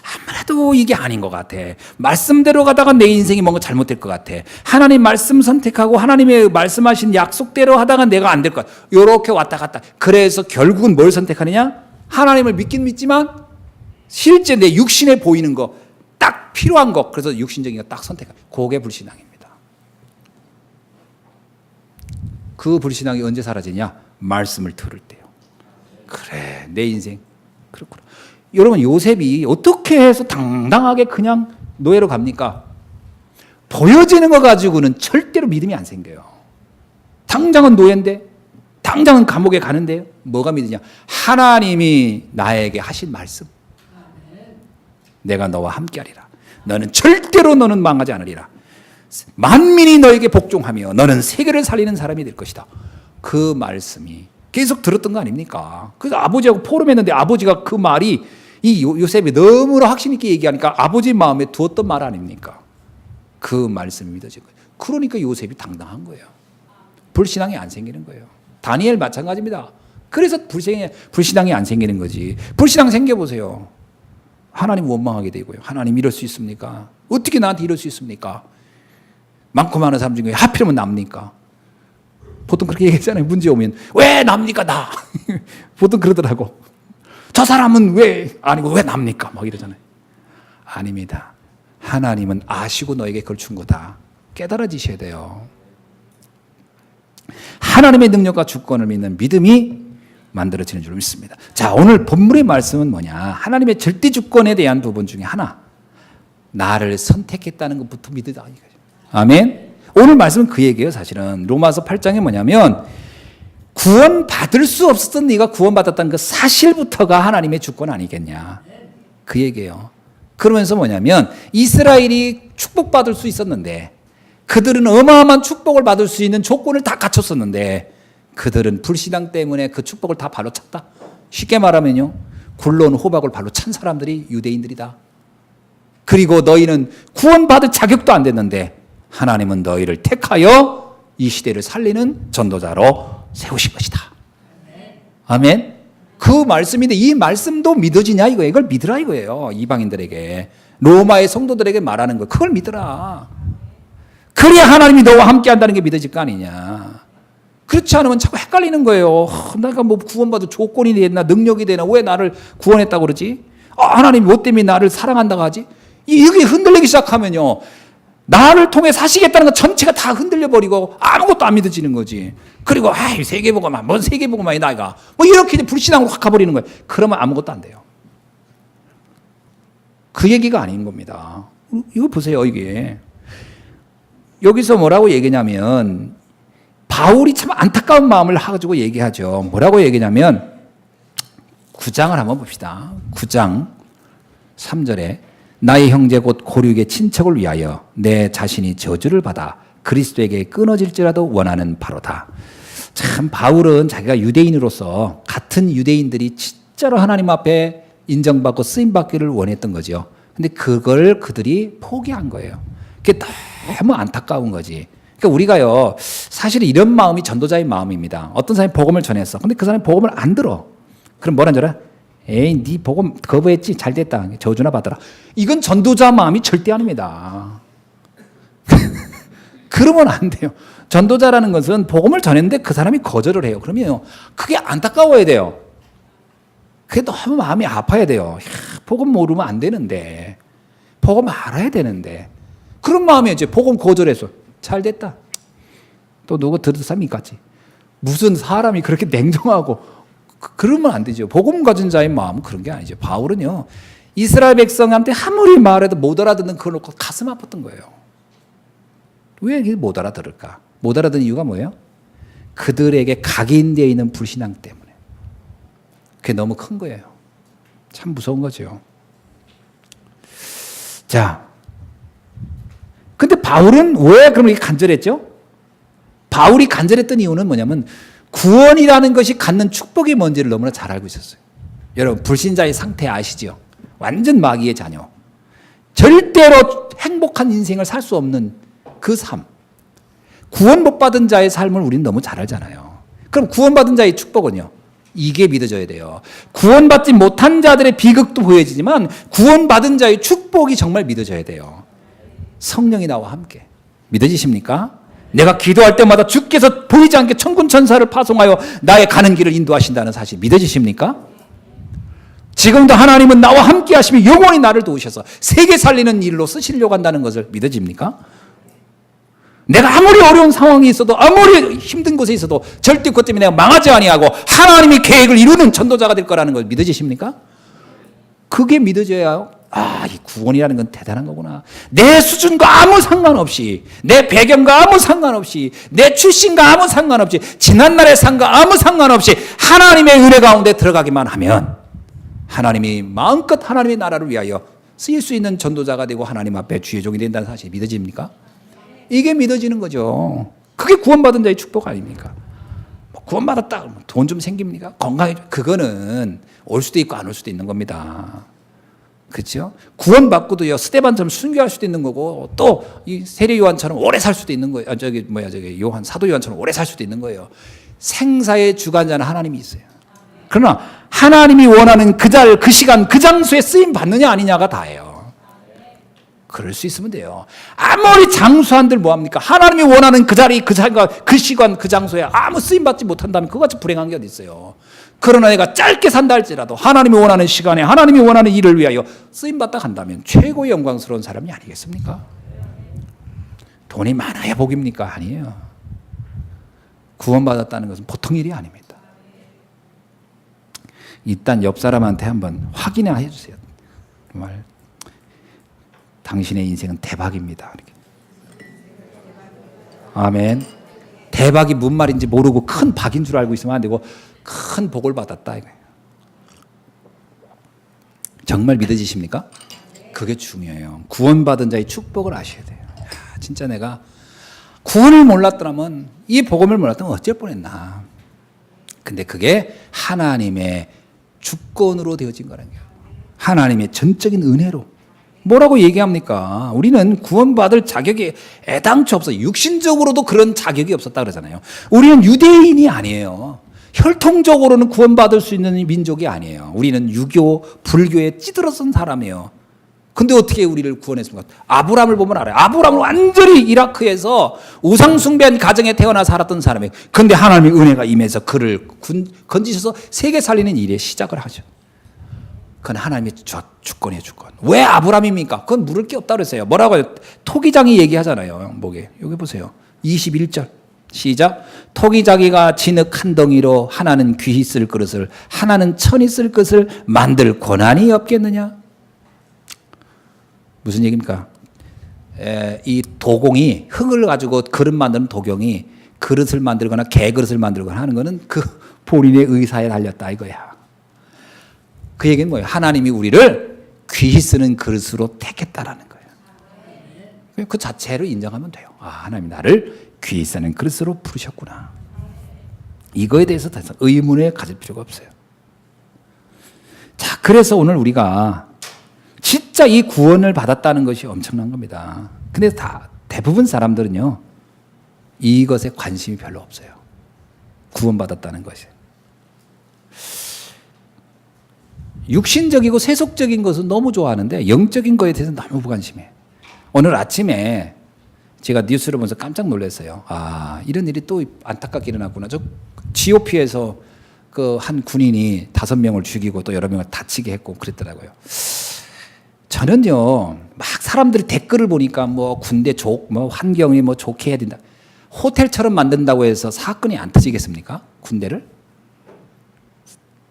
아무래도 이게 아닌 것 같아. 말씀대로 가다가 내 인생이 뭔가 잘못될 것 같아. 하나님 말씀 선택하고 하나님의 말씀하신 약속대로 하다가 내가 안 될 것 같아. 이렇게 왔다 갔다. 그래서 결국은 뭘 선택하느냐? 하나님을 믿긴 믿지만 실제 내 육신에 보이는 거, 딱 필요한 거, 그래서 육신적인 거 딱 선택하. 그게 불신앙입니다. 그 불신앙이 언제 사라지냐? 말씀을 들을 때요. 그래, 내 인생 그렇구나. 여러분, 요셉이 어떻게 해서 당당하게 그냥 노예로 갑니까? 보여지는 거 가지고는 절대로 믿음이 안 생겨요. 당장은 노예인데, 당장은 감옥에 가는데요. 뭐가 믿으냐? 하나님이 나에게 하신 말씀. 내가 너와 함께하리라. 너는 절대로 너는 망하지 않으리라. 만민이 너에게 복종하며 너는 세계를 살리는 사람이 될 것이다. 그 말씀이 계속 들었던 거 아닙니까? 그래서 아버지하고 포럼했는데 아버지가 그 말이 이 요셉이 너무나 확신 있게 얘기하니까 아버지 마음에 두었던 말 아닙니까? 그 말씀이 믿어진 거예요. 그러니까 요셉이 당당한 거예요. 불신앙이 안 생기는 거예요. 다니엘 마찬가지입니다. 그래서 불신앙이 안 생기는 거지. 불신앙 생겨보세요. 하나님 원망하게 되고요. 하나님 이럴 수 있습니까? 어떻게 나한테 이럴 수 있습니까? 많고 많은 사람 중에 하필이면 납니까? 보통 그렇게 얘기하잖아요. 문제 오면 왜 납니까 나? 보통 그러더라고. 저 사람은 왜 아니고 왜 납니까? 막 이러잖아요. 아닙니다. 하나님은 아시고 너에게 그걸 준 거다. 깨달아지셔야 돼요. 하나님의 능력과 주권을 믿는 믿음이 만들어지는 줄 믿습니다. 자, 오늘 본문의 말씀은 뭐냐? 하나님의 절대 주권에 대한 부분 중에 하나. 나를 선택했다는 것부터 믿으다. 아멘. 오늘 말씀은 그 얘기예요. 사실은 로마서 8장에 뭐냐면 구원받을 수 없었던 네가 구원받았다는 그 사실부터가 하나님의 주권 아니겠냐. 그 얘기예요. 그러면서 뭐냐면 이스라엘이 축복받을 수 있었는데 그들은 어마어마한 축복을 받을 수 있는 조건을 다 갖췄었는데 그들은 불신앙 때문에 그 축복을 다 발로 찼다. 쉽게 말하면요, 굴러온 호박을 발로 찬 사람들이 유대인들이다. 그리고 너희는 구원받을 자격도 안 됐는데 하나님은 너희를 택하여 이 시대를 살리는 전도자로 세우신 것이다. 아멘. 그 말씀인데 이 말씀도 믿어지냐 이거예요. 이걸 믿으라 이거예요. 이방인들에게, 로마의 성도들에게 말하는 거, 그걸 믿으라. 그래야 하나님이 너와 함께 한다는 게 믿어질 거 아니냐. 그렇지 않으면 자꾸 헷갈리는 거예요. 내가 뭐 구원받을 조건이 되나 능력이 되나 왜 나를 구원했다고 그러지? 하나님이 뭐 때문에 나를 사랑한다고 하지? 이게 흔들리기 시작하면요, 나를 통해 사시겠다는 것 전체가 다 흔들려 버리고 아무것도 안 믿어지는 거지. 그리고 세계복음만, 뭔 세계복음만이 나이가 뭐 이렇게 불신앙으로 확 가버리는 거예요. 그러면 아무것도 안 돼요. 그 얘기가 아닌 겁니다. 이거 보세요. 이게 여기서 뭐라고 얘기냐면 바울이 참 안타까운 마음을 가지고 얘기하죠. 뭐라고 얘기냐면 9장을 한번 봅시다. 9장 3절에 나의 형제 곧 고륙의 친척을 위하여 내 자신이 저주를 받아 그리스도에게 끊어질지라도 원하는 바로다. 참 바울은 자기가 유대인으로서 같은 유대인들이 진짜로 하나님 앞에 인정받고 쓰임받기를 원했던 거죠. 근데 그걸 그들이 포기한 거예요. 그게 너무 안타까운 거지. 그러니까 우리가요, 사실 이런 마음이 전도자의 마음입니다. 어떤 사람이 복음을 전했어. 근데 그 사람이 복음을 안 들어. 그럼 뭐라는 줄 알아? 에이, 네 복음 거부했지? 잘 됐다. 저주나 받아라. 이건 전도자 마음이 절대 아닙니다. 그러면 안 돼요. 전도자라는 것은 복음을 전했는데 그 사람이 거절을 해요. 그러면 그게 안타까워야 돼요. 그게 너무 마음이 아파야 돼요. 복음 모르면 안 되는데, 복음 알아야 되는데, 그런 마음이 이제 복음 거절해서 잘 됐다. 또 누구 들을 사람이 있겠지. 무슨 사람이 그렇게 냉정하고 그러면 안 되죠. 복음 가진 자의 마음은 그런 게 아니죠. 바울은요, 이스라엘 백성한테 아무리 말해도 못 알아듣는 그걸 놓고 가슴 아팠던 거예요. 왜 이게 못 알아들을까? 못 알아듣는 이유가 뭐예요? 그들에게 각인되어 있는 불신앙 때문에. 그게 너무 큰 거예요. 참 무서운 거죠. 자, 근데 바울은 왜 그럼 이렇게 간절했죠? 바울이 간절했던 이유는 뭐냐면 구원이라는 것이 갖는 축복이 뭔지를 너무나 잘 알고 있었어요. 여러분, 불신자의 상태 아시죠? 완전 마귀의 자녀. 절대로 행복한 인생을 살 수 없는 그 삶. 구원 못 받은 자의 삶을 우리는 너무 잘 알잖아요. 그럼 구원받은 자의 축복은요? 이게 믿어져야 돼요. 구원받지 못한 자들의 비극도 보여지지만 구원받은 자의 축복이 정말 믿어져야 돼요. 성령이 나와 함께. 믿어지십니까? 내가 기도할 때마다 주께서 보이지 않게 천군 천사를 파송하여 나의 가는 길을 인도하신다는 사실 믿어지십니까? 지금도 하나님은 나와 함께 하시며 영원히 나를 도우셔서 세계 살리는 일로 쓰시려고 한다는 것을 믿어집니까? 내가 아무리 어려운 상황이 있어도 아무리 힘든 곳에 있어도 절대 그것 때문에 내가 망하지 아니하고 하나님이 계획을 이루는 전도자가 될 거라는 걸 믿어지십니까? 그게 믿어져야 이 구원이라는 건 대단한 거구나. 내 수준과 아무 상관없이, 내 배경과 아무 상관없이, 내 출신과 아무 상관없이, 지난날의 삶과 아무 상관없이 하나님의 은혜 가운데 들어가기만 하면 하나님이 마음껏 하나님의 나라를 위하여 쓰일 수 있는 전도자가 되고 하나님 앞에 주의 종이 된다는 사실이 믿어집니까? 이게 믿어지는 거죠. 그게 구원받은 자의 축복 아닙니까? 구원받았다 돈 좀 생깁니까? 건강해. 그거는 올 수도 있고 안 올 수도 있는 겁니다. 그렇죠? 구원받고도요, 스데반처럼 순교할 수도 있는 거고, 또 이 세례 요한처럼 오래 살 수도 있는 거예요. 요한, 사도 요한처럼 오래 살 수도 있는 거예요. 생사의 주관자는 하나님이 있어요. 그러나 하나님이 원하는 그 자, 그 시간, 그 장소에 쓰임 받느냐 아니냐가 다예요. 그럴 수 있으면 돼요. 아무리 장수한들 뭐합니까? 하나님이 원하는 그 자리, 그 시간, 그 시간, 그 장소에 아무 쓰임 받지 못한다면 그것같이 불행한 게 어디 있어요. 그러나 내가 짧게 산다 할지라도 하나님이 원하는 시간에 하나님이 원하는 일을 위하여 쓰임받다 간다면 최고의 영광스러운 사람이 아니겠습니까? 돈이 많아야 복입니까? 아니에요. 구원받았다는 것은 보통 일이 아닙니다. 일단 옆 사람한테 한번 확인해 주세요. 정말 당신의 인생은 대박입니다. 이렇게. 아멘. 대박이 무슨 말인지 모르고 큰 박인 줄 알고 있으면 안 되고 큰 복을 받았다 이거예요. 정말 믿어지십니까? 그게 중요해요. 구원받은 자의 축복을 아셔야 돼요. 진짜 내가 구원을 몰랐더라면, 이 복음을 몰랐더면 어쩔 뻔했나. 근데 그게 하나님의 주권으로 되어진 거라는 거예요. 하나님의 전적인 은혜로. 뭐라고 얘기합니까? 우리는 구원받을 자격이 애당초 없어요. 육신적으로도 그런 자격이 없었다 그러잖아요. 우리는 유대인이 아니에요. 혈통적으로는 구원받을 수 있는 민족이 아니에요. 우리는 유교, 불교에 찌들어선 사람이에요. 근데 어떻게 우리를 구원했습니까? 아브라함을 보면 알아요. 아브라함은 완전히 이라크에서 우상숭배한 가정에 태어나 살았던 사람이에요. 근데 하나님의 은혜가 임해서 그를 건지셔서 세계 살리는 일에 시작을 하죠. 그건 하나님의 주권이에요, 주권. 왜 아브라함입니까? 그건 물을 게 없다고 그랬어요. 뭐라고 해요? 토기장이 얘기하잖아요. 뭐게? 여기 보세요. 21절. 시작. 토기장이가 진흙 한 덩이로 하나는 귀히 쓸 그릇을, 하나는 천이 쓸 것을 만들 권한이 없겠느냐? 무슨 얘기입니까? 이 도공이, 흙을 가지고 그릇 만드는 도경이 그릇을 만들거나 개그릇을 만들거나 하는 거는 그 본인의 의사에 달렸다 이거야. 그 얘기는 뭐예요? 하나님이 우리를 귀히 쓰는 그릇으로 택했다라는 거예요. 그 자체로 인정하면 돼요. 하나님 나를 귀히 쓰는 그릇으로 부르셨구나. 이거에 대해서 더 이상 의문을 가질 필요가 없어요. 자, 그래서 오늘 우리가 진짜 이 구원을 받았다는 것이 엄청난 겁니다. 근데 대부분 사람들은요, 이것에 관심이 별로 없어요. 구원받았다는 것이. 육신적이고 세속적인 것은 너무 좋아하는데 영적인 거에 대해서는 너무 무관심해. 오늘 아침에 제가 뉴스를 보면서 깜짝 놀랐어요. 이런 일이 또 안타깝게 일어났구나. 저 GOP에서 그 한 군인이 5명을 죽이고 또 여러 명을 다치게 했고 그랬더라고요. 저는요, 막 사람들이 댓글을 보니까 뭐 군대 환경이 뭐 좋게 해야 된다. 호텔처럼 만든다고 해서 사건이 안 터지겠습니까? 군대를?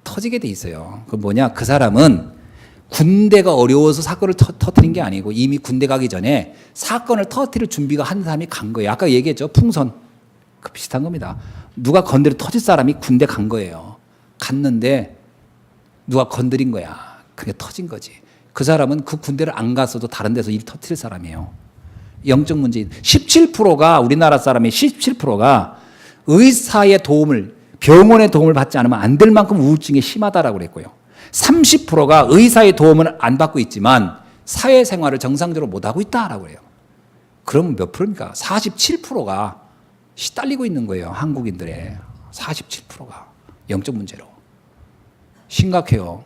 터지게 돼 있어요. 그 뭐냐? 그 사람은 군대가 어려워서 사건을 터뜨린 게 아니고 이미 군대 가기 전에 사건을 터뜨릴 준비가 한 사람이 간 거예요. 아까 얘기했죠. 풍선. 그 비슷한 겁니다. 누가 건드려 터질 사람이 군대 간 거예요. 갔는데 누가 건드린 거야. 그게 터진 거지. 그 사람은 그 군대를 안 갔어도 다른 데서 일 터뜨릴 사람이에요. 영적 문제인 17%가 우리나라 사람의 17%가 의사의 도움을 병원의 도움을 받지 않으면 안 될 만큼 우울증이 심하다라고 그랬고요. 30%가 의사의 도움을 안 받고 있지만 사회생활을 정상적으로 못하고 있다라고 해요. 그러면 몇 프로입니까? 47%가 시달리고 있는 거예요. 한국인들의 47%가 영적 문제로. 심각해요.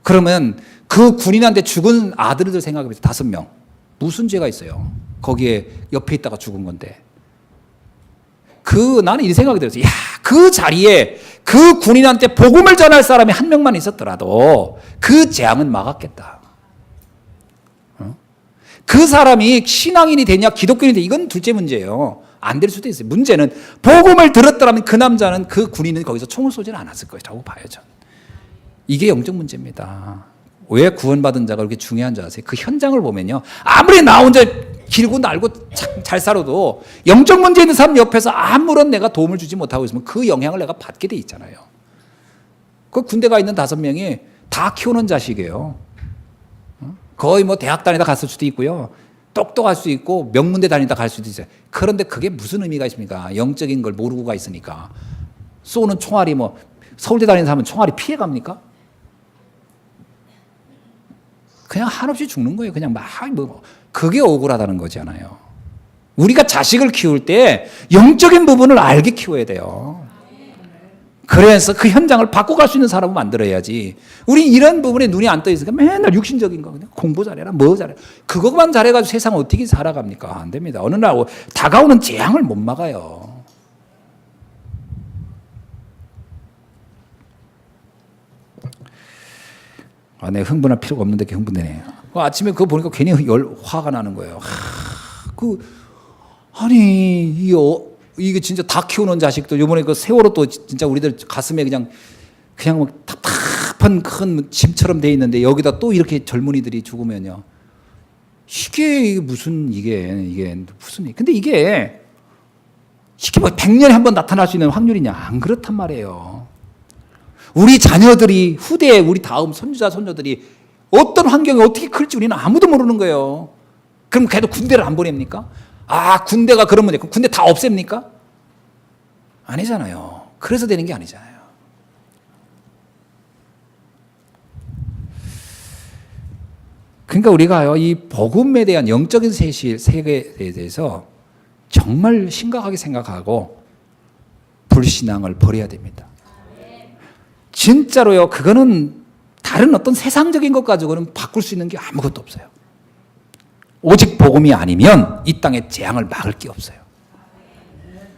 그러면 그 군인한테 죽은 아들들 생각해보세요. 5명. 무슨 죄가 있어요? 거기에 옆에 있다가 죽은 건데. 나는 이 생각이 들었어요. 야, 그 자리에 그 군인한테 복음을 전할 사람이 한 명만 있었더라도 그 재앙은 막았겠다. 그 사람이 신앙인이 되냐 기독교인이 되냐 이건 둘째 문제예요. 안 될 수도 있어요. 문제는 복음을 들었더라면 그 남자는 그 군인은 거기서 총을 쏘지는 않았을 거라고 봐요. 전. 이게 영적 문제입니다. 왜 구원받은 자가 그렇게 중요한 줄 아세요? 그 현장을 보면요. 아무리 나 혼자 길고 날고 잘 살아도 영적 문제 있는 사람 옆에서 아무런 내가 도움을 주지 못하고 있으면 그 영향을 내가 받게 돼 있잖아요. 그 군대 가 있는 5명이 다 키우는 자식이에요. 거의 뭐 대학 다니다 갔을 수도 있고요. 똑똑할 수 있고 명문대 다니다 갈 수도 있어요. 그런데 그게 무슨 의미가 있습니까? 영적인 걸 모르고 가 있으니까. 쏘는 총알이 뭐 서울대 다니는 사람은 총알이 피해갑니까? 그냥 한없이 죽는 거예요. 그냥 막 뭐 그게 억울하다는 거잖아요. 우리가 자식을 키울 때 영적인 부분을 알게 키워야 돼요. 그래서 그 현장을 바꿔갈 수 있는 사람을 만들어야지. 우리 이런 부분에 눈이 안 떠 있으니까 맨날 육신적인 거 그냥 공부 잘해라 뭐 잘해. 그것만 잘해가지고 세상 어떻게 살아갑니까? 안 됩니다. 어느 날 다가오는 재앙을 못 막아요. 내가 흥분할 필요가 없는데 이렇게 흥분되네. 아침에 그거 보니까 괜히 화가 나는 거예요. 이게 진짜 다 키우는 자식도 요번에 그 세월호 또 진짜 우리들 가슴에 그냥 뭐 답답한 큰 짐처럼 돼 있는데 여기다 또 이렇게 젊은이들이 죽으면요. 이게 무슨 근데 이게 뭐 100년에 한 번 나타날 수 있는 확률이냐? 안 그렇단 말이에요. 우리 자녀들이 후대에 우리 다음 손주자 손녀들이 어떤 환경에 어떻게 클지 우리는 아무도 모르는 거예요. 그럼 걔도 군대를 안 보냅니까? 군대가 그런 문제. 군대 다 없앱니까? 아니잖아요. 그래서 되는 게 아니잖아요. 그러니까 우리가요, 이 복음에 대한 영적인 세계에 대해서 정말 심각하게 생각하고 불신앙을 버려야 됩니다. 진짜로요, 그거는 다른 어떤 세상적인 것 가지고는 바꿀 수 있는 게 아무것도 없어요. 오직 복음이 아니면 이 땅에 재앙을 막을 게 없어요.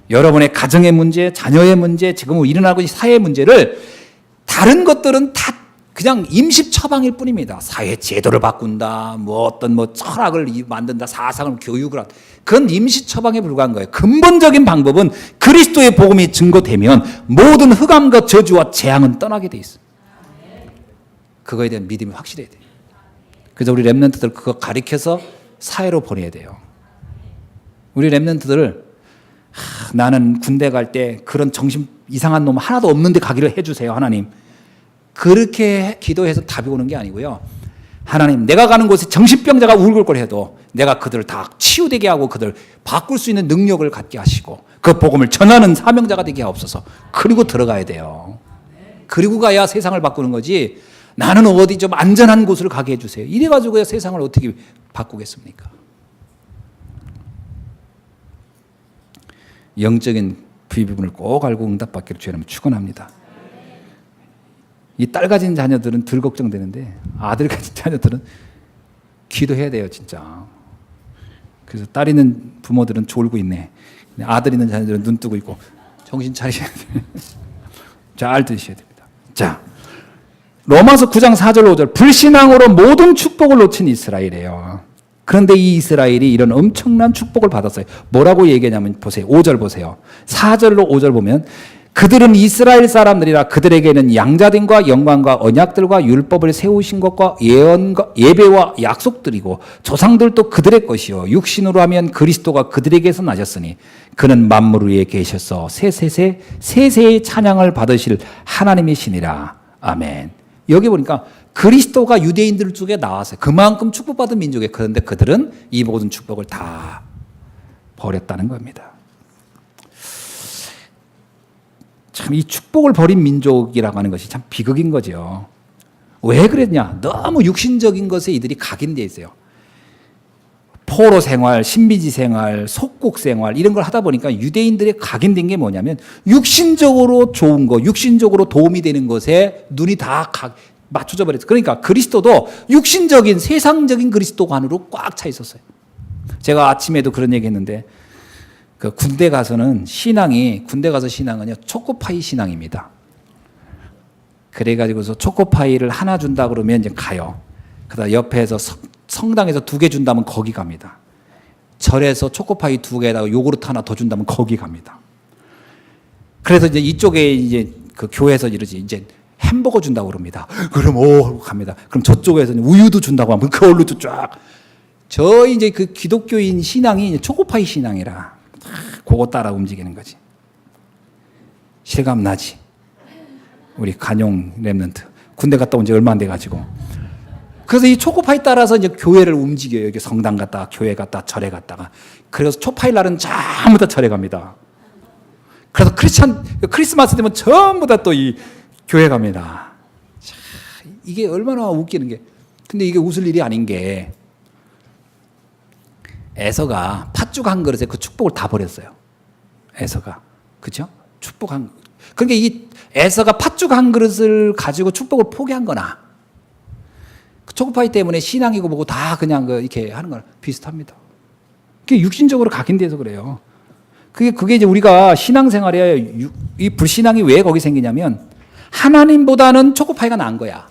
여러분의 가정의 문제, 자녀의 문제, 지금 일어나고 있는 사회의 문제를 다른 것들은 다 그냥 임시 처방일 뿐입니다. 사회 제도를 바꾼다, 어떤 철학을 만든다, 사상을 교육을 한다. 그건 임시 처방에 불과한 거예요. 근본적인 방법은 그리스도의 복음이 증거되면 모든 흑암과 저주와 재앙은 떠나게 돼 있어요. 그거에 대한 믿음이 확실해야 돼요. 그래서 우리 렘넌트들 그거 가르쳐서 사회로 보내야 돼요. 우리 렘넌트들을 나는 군대 갈 때 그런 정신 이상한 놈 하나도 없는데 가기를 해주세요, 하나님. 그렇게 기도해서 답이 오는 게 아니고요. 하나님, 내가 가는 곳에 정신병자가 울골골해도 내가 그들을 다 치유되게 하고 그들 바꿀 수 있는 능력을 갖게 하시고 그 복음을 전하는 사명자가 되게 하옵소서. 그리고 들어가야 돼요. 그리고 가야 세상을 바꾸는 거지. 나는 어디 좀 안전한 곳으로 가게 해주세요. 이래가지고 세상을 어떻게 바꾸겠습니까? 영적인 부분을 꼭 알고 응답받기를 주님을 축원합니다. 이 딸 가진 자녀들은 덜 걱정되는데 아들 가진 자녀들은 기도해야 돼요, 진짜. 그래서 딸 있는 부모들은 졸고 있네. 아들 있는 자녀들은 눈 뜨고 있고 정신 차리셔야 돼요. 잘 들으셔야 됩니다. 자, 로마서 9장 4절 5절 불신앙으로 모든 축복을 놓친 이스라엘이에요. 그런데 이 이스라엘이 이런 엄청난 축복을 받았어요. 뭐라고 얘기하냐면 보세요. 5절 보세요. 4절로 5절 보면 그들은 이스라엘 사람들이라 그들에게는 양자됨과 영광과 언약들과 율법을 세우신 것과 예언과 예배와 약속들이고 조상들도 그들의 것이요 육신으로 하면 그리스도가 그들에게서 나셨으니 그는 만물 위에 계셔서 세세의 찬양을 받으실 하나님이시니라. 아멘. 여기 보니까 그리스도가 유대인들 쪽에 나왔어요. 그만큼 축복받은 민족이에요. 그런데 그들은 이 모든 축복을 다 버렸다는 겁니다. 참 이 축복을 버린 민족이라고 하는 것이 참 비극인 거죠. 왜 그랬냐? 너무 육신적인 것에 이들이 각인되어 있어요. 포로 생활, 신비지 생활, 속국 생활 이런 걸 하다 보니까 유대인들의 각인된 게 뭐냐면 육신적으로 좋은 거, 육신적으로 도움이 되는 것에 눈이 다 맞춰져 버렸어요. 그러니까 그리스도도 육신적인 세상적인 그리스도관으로 꽉 차 있었어요. 제가 아침에도 그런 얘기 했는데 그 군대 가서 신앙은요 초코파이 신앙입니다. 그래가지고서 초코파이를 하나 준다 그러면 이제 가요. 그다음 옆에서 성당에서 2개 준다면 거기 갑니다. 절에서 초코파이 2개에다가 요구르트 하나 더 준다면 거기 갑니다. 그래서 이제 이쪽에 이제 그 교회에서 이러지 이제 햄버거 준다고 그럽니다. 그럼 오 갑니다. 그럼 저쪽에서는 우유도 준다고 하면 그걸로 쫙. 저희 이제 그 기독교인 신앙이 이제 초코파이 신앙이라 그거 따라 움직이는 거지. 실감 나지? 우리 간용 랩런트 군대 갔다 온 지 얼마 안 돼가지고. 그래서 이 초코파이 따라서 이제 교회를 움직여요. 여기 성당 갔다가 교회 갔다가 절에 갔다가. 그래서 초파이 날은 전부 다 절에 갑니다. 그래서 크리스마스 되면 전부 다 또 이 교회 갑니다. 자, 이게 얼마나 웃기는 게. 근데 이게 웃을 일이 아닌 게 에서가 팥죽 한 그릇에 그 축복을 다 버렸어요. 에서가. 그죠? 축복 한. 그러니까 이 에서가 팥죽 한 그릇을 가지고 축복을 포기한 거나 그 초코파이 때문에 신앙이고 뭐고 다 그냥 이렇게 하는 거랑 비슷합니다. 그게 육신적으로 각인돼서 그래요. 그게 이제 우리가 신앙생활에 이 불신앙이 왜 거기 생기냐면 하나님보다는 초코파이가 나은 거야.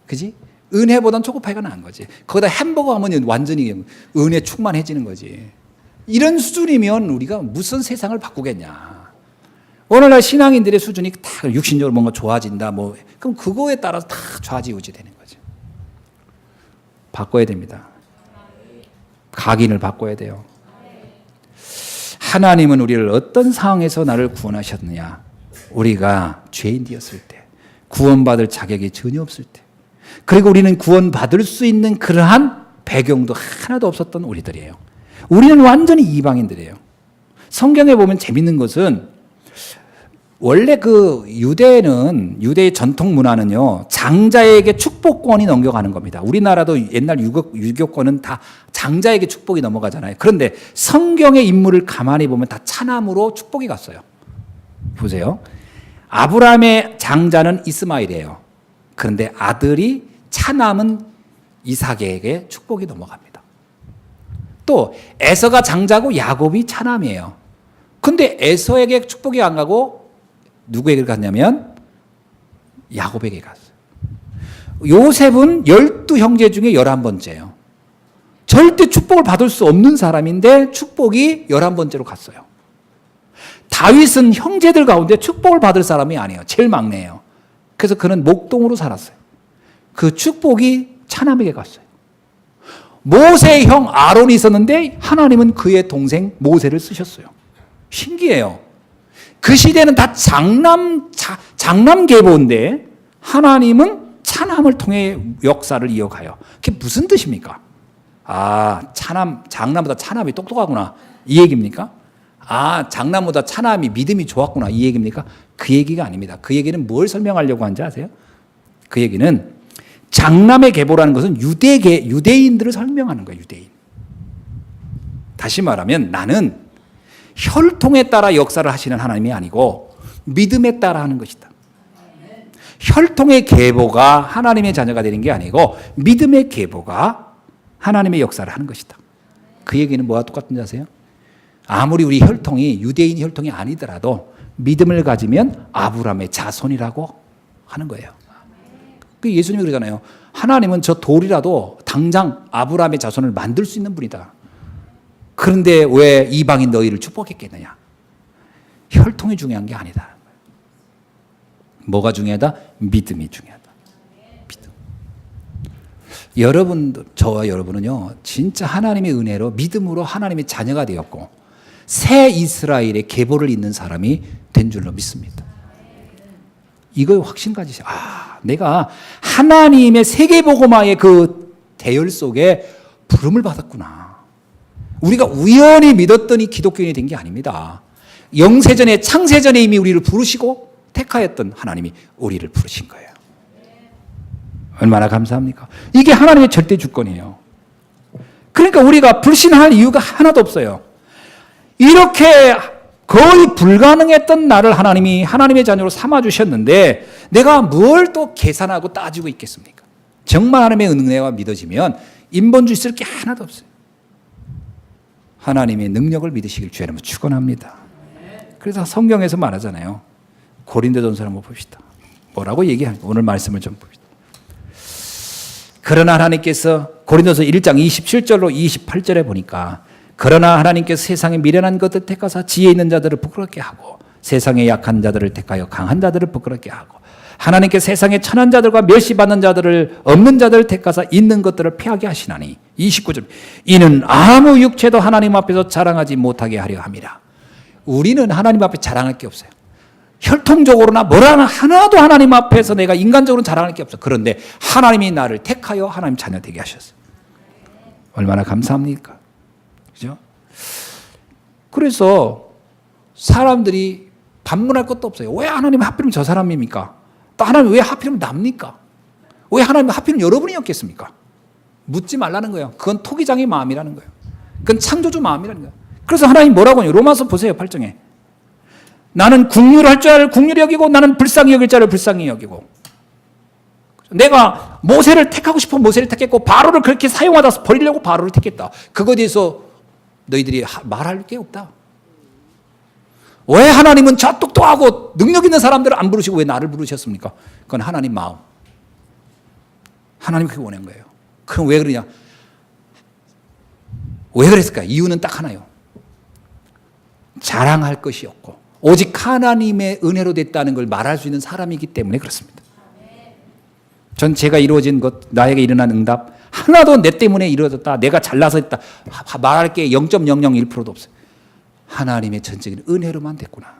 그지? 은혜보다는 초코파이가 나은 거지. 거기다 햄버거 하면 완전히 은혜 충만해지는 거지. 이런 수준이면 우리가 무슨 세상을 바꾸겠냐. 오늘날 신앙인들의 수준이 다 육신적으로 뭔가 좋아진다. 그럼 그거에 따라서 다 좌지우지 되는 거죠. 바꿔야 됩니다. 각인을 바꿔야 돼요. 하나님은 우리를 어떤 상황에서 나를 구원하셨느냐. 우리가 죄인 되었을 때, 구원받을 자격이 전혀 없을 때, 그리고 우리는 구원받을 수 있는 그러한 배경도 하나도 없었던 우리들이에요. 우리는 완전히 이방인들이에요. 성경에 보면 재밌는 것은 원래 그 유대의 전통 문화는요, 장자에게 축복권이 넘겨가는 겁니다. 우리나라도 옛날 유교권은 다 장자에게 축복이 넘어가잖아요. 그런데 성경의 인물을 가만히 보면 다 차남으로 축복이 갔어요. 보세요. 아브라함의 장자는 이스마엘이에요. 그런데 아들이 차남은 이삭에게 축복이 넘어갑니다. 또 에서가 장자고 야곱이 차남이에요. 근데 에서에게 축복이 안 가고 누구에게 갔냐면 야곱에게 갔어요. 요셉은 12형제 중에 11번째예요. 절대 축복을 받을 수 없는 사람인데 축복이 11번째로 갔어요. 다윗은 형제들 가운데 축복을 받을 사람이 아니에요. 제일 막내예요. 그래서 그는 목동으로 살았어요. 그 축복이 차남에게 갔어요. 모세의 형 아론이 있었는데 하나님은 그의 동생 모세를 쓰셨어요. 신기해요. 그 시대는 다 장남 계보인데 하나님은 차남을 통해 역사를 이어가요. 그게 무슨 뜻입니까? 장남보다 차남이 똑똑하구나. 이 얘기입니까? 장남보다 차남이 믿음이 좋았구나. 이 얘기입니까? 그 얘기가 아닙니다. 그 얘기는 뭘 설명하려고 하는지 아세요? 그 얘기는 장남의 계보라는 것은 유대인들을 설명하는 거예요. 유대인. 다시 말하면 나는 혈통에 따라 역사를 하시는 하나님이 아니고 믿음에 따라 하는 것이다. 혈통의 계보가 하나님의 자녀가 되는 게 아니고 믿음의 계보가 하나님의 역사를 하는 것이다. 그 얘기는 뭐와 똑같은지 아세요? 아무리 우리 혈통이 유대인 혈통이 아니더라도 믿음을 가지면 아브라함의 자손이라고 하는 거예요. 예수님이 그러잖아요. 하나님은 저 돌이라도 당장 아브라함의 자손을 만들 수 있는 분이다. 그런데 왜 이방인 너희를 축복했겠느냐? 혈통이 중요한 게 아니다. 뭐가 중요하다? 믿음이 중요하다. 믿음. 여러분들, 저와 여러분은요, 진짜 하나님의 은혜로 믿음으로 하나님의 자녀가 되었고 새 이스라엘의 계보를 잇는 사람이 된 줄로 믿습니다. 이걸 확신 가지세요. 내가 하나님의 세계복음화의 그 대열 속에 부름을 받았구나. 우리가 우연히 믿었더니 기독교인이 된 게 아닙니다. 영세전에 창세전에 이미 우리를 부르시고 택하였던 하나님이 우리를 부르신 거예요. 얼마나 감사합니까? 이게 하나님의 절대 주권이에요. 그러니까 우리가 불신할 이유가 하나도 없어요. 이렇게 거의 불가능했던 나를 하나님이 하나님의 자녀로 삼아주셨는데 내가 뭘 또 계산하고 따지고 있겠습니까? 정말 하나님의 은혜와 믿어지면 인본주의 쓸 게 하나도 없어요. 하나님의 능력을 믿으시길 주의 이름으로 축원합니다. 그래서 성경에서 말하잖아요. 고린도전서 한번 봅시다. 뭐라고 얘기하는가? 오늘 말씀을 좀 봅시다. 그러나 하나님께서 고린도서 1장 27절로 28절에 보니까 그러나 하나님께서 세상에 미련한 것을 택하사 지혜 있는 자들을 부끄럽게 하고 세상에 약한 자들을 택하여 강한 자들을 부끄럽게 하고 하나님께서 세상에 천한 자들과 멸시받는 자들을 없는 자들을 택하사 있는 것들을 패하게 하시나니 29절 이는 아무 육체도 하나님 앞에서 자랑하지 못하게 하려 함이라. 우리는 하나님 앞에 자랑할 게 없어요. 혈통적으로나 뭐라나 하나도 하나님 앞에서 내가 인간적으로 자랑할 게 없어요. 그런데 하나님이 나를 택하여 하나님 자녀 되게 하셨어요. 얼마나 감사합니까? 그죠? 그래서 사람들이 반문할 것도 없어요. 왜 하나님이 하필이면 저 사람입니까? 또 하나님 왜 하필이면 납니까? 왜 하나님 하필이면 여러분이었겠습니까? 묻지 말라는 거예요. 그건 토기장의 마음이라는 거예요. 그건 창조주 마음이라는 거예요. 그래서 하나님 뭐라고 하냐? 로마서 보세요. 8장에. 나는 긍휼할 자를 긍휼히 여기고 나는 불쌍히 여길 자를 불쌍히 여기고. 내가 모세를 택하고 싶어 모세를 택했고 바로를 그렇게 사용하다 버리려고 바로를 택했다. 그거에 대해서 너희들이 말할 게 없다. 왜 하나님은 저 똑똑하고 능력 있는 사람들을 안 부르시고 왜 나를 부르셨습니까? 그건 하나님 마음. 하나님 그게 원한 거예요. 그럼 왜 그러냐? 왜 그랬을까? 이유는 딱 하나요. 자랑할 것이 없고 오직 하나님의 은혜로 됐다는 걸 말할 수 있는 사람이기 때문에 그렇습니다. 전 제가 이루어진 것, 나에게 일어난 응답 하나도 내 때문에 이루어졌다. 내가 잘나서 했다. 말할 게 0.001%도 없어요. 하나님의 전적인 은혜로만 됐구나.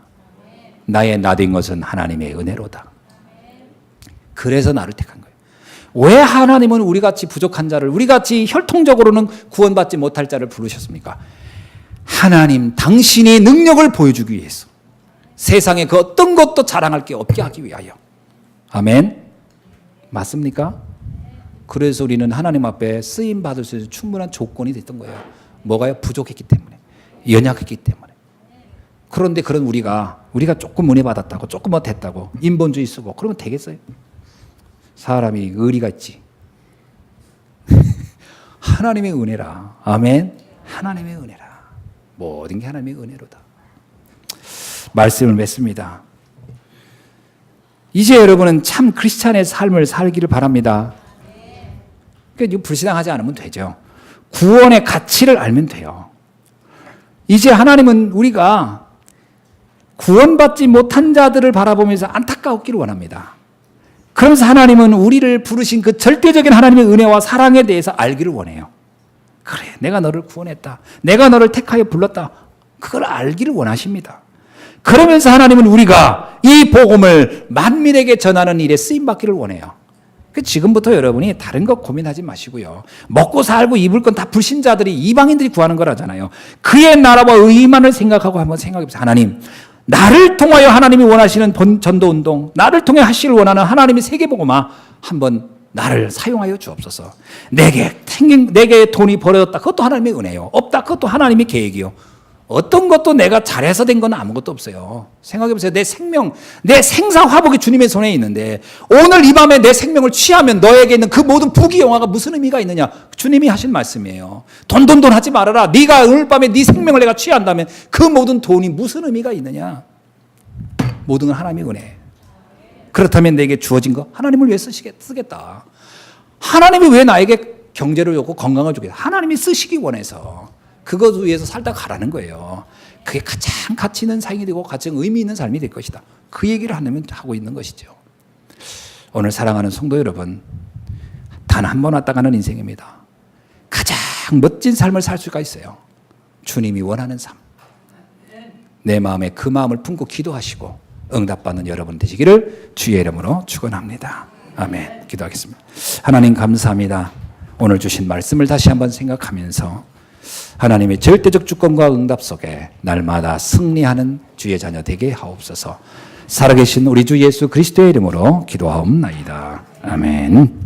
나의 나 된 것은 하나님의 은혜로다. 그래서 나를 택한 거예요. 왜 하나님은 우리같이 부족한 자를 우리같이 혈통적으로는 구원받지 못할 자를 부르셨습니까? 하나님 당신의 능력을 보여주기 위해서 세상에 그 어떤 것도 자랑할 게 없게 하기 위하여. 아멘. 맞습니까? 그래서 우리는 하나님 앞에 쓰임받을 수 있는 충분한 조건이 됐던 거예요. 뭐가요? 부족했기 때문에. 연약했기 때문에. 그런데 그런 우리가 조금 은혜 받았다고 조금 못했다고 인본주의 쓰고 그러면 되겠어요? 사람이 의리가 있지. 하나님의 은혜라. 아멘. 하나님의 은혜라. 모든 게 하나님의 은혜로다. 말씀을 맺습니다. 이제 여러분은 참 크리스찬의 삶을 살기를 바랍니다. 그러니까 불신앙하지 않으면 되죠. 구원의 가치를 알면 돼요. 이제 하나님은 우리가 구원받지 못한 자들을 바라보면서 안타까웠기를 원합니다. 그러면서 하나님은 우리를 부르신 그 절대적인 하나님의 은혜와 사랑에 대해서 알기를 원해요. 그래, 내가 너를 구원했다. 내가 너를 택하여 불렀다. 그걸 알기를 원하십니다. 그러면서 하나님은 우리가 이 복음을 만민에게 전하는 일에 쓰임받기를 원해요. 지금부터 여러분이 다른 거 고민하지 마시고요. 먹고 살고 입을 건 다 불신자들이 이방인들이 구하는 거라잖아요. 그의 나라와 의만을 생각하고 한번 생각해보세요. 하나님, 나를 통하여 하나님이 원하시는 전도운동, 나를 통해 하시길 원하는 하나님의 세계복음화 한번 나를 사용하여 주옵소서. 내게 돈이 벌어졌다. 그것도 하나님의 은혜요. 없다. 그것도 하나님의 계획이요. 어떤 것도 내가 잘해서 된 건 아무것도 없어요. 생각해보세요. 내 생명, 내 생사 화복이 주님의 손에 있는데 오늘 이 밤에 내 생명을 취하면 너에게 있는 그 모든 부귀영화가 무슨 의미가 있느냐? 주님이 하신 말씀이에요. 돈 하지 말아라. 네가 오늘 밤에 네 생명을 내가 취한다면 그 모든 돈이 무슨 의미가 있느냐? 모든 건 하나님의 은혜. 그렇다면 내게 주어진 거 하나님을 위해 쓰겠다. 하나님이 왜 나에게 경제를 줬고 건강을 주겠다? 하나님이 쓰시기 원해서 그것 위해서 살다 가라는 거예요. 그게 가장 가치 있는 삶이 되고 가장 의미 있는 삶이 될 것이다. 그 얘기를 하고 있는 것이죠. 오늘 사랑하는 성도 여러분, 단 한 번 왔다 가는 인생입니다. 가장 멋진 삶을 살 수가 있어요. 주님이 원하는 삶. 내 마음에 그 마음을 품고 기도하시고 응답받는 여러분 되시기를 주의 이름으로 축원합니다. 아멘. 기도하겠습니다. 하나님 감사합니다. 오늘 주신 말씀을 다시 한번 생각하면서 하나님의 절대적 주권과 응답 속에 날마다 승리하는 주의 자녀 되게 하옵소서. 살아계신 우리 주 예수 그리스도의 이름으로 기도하옵나이다. 아멘.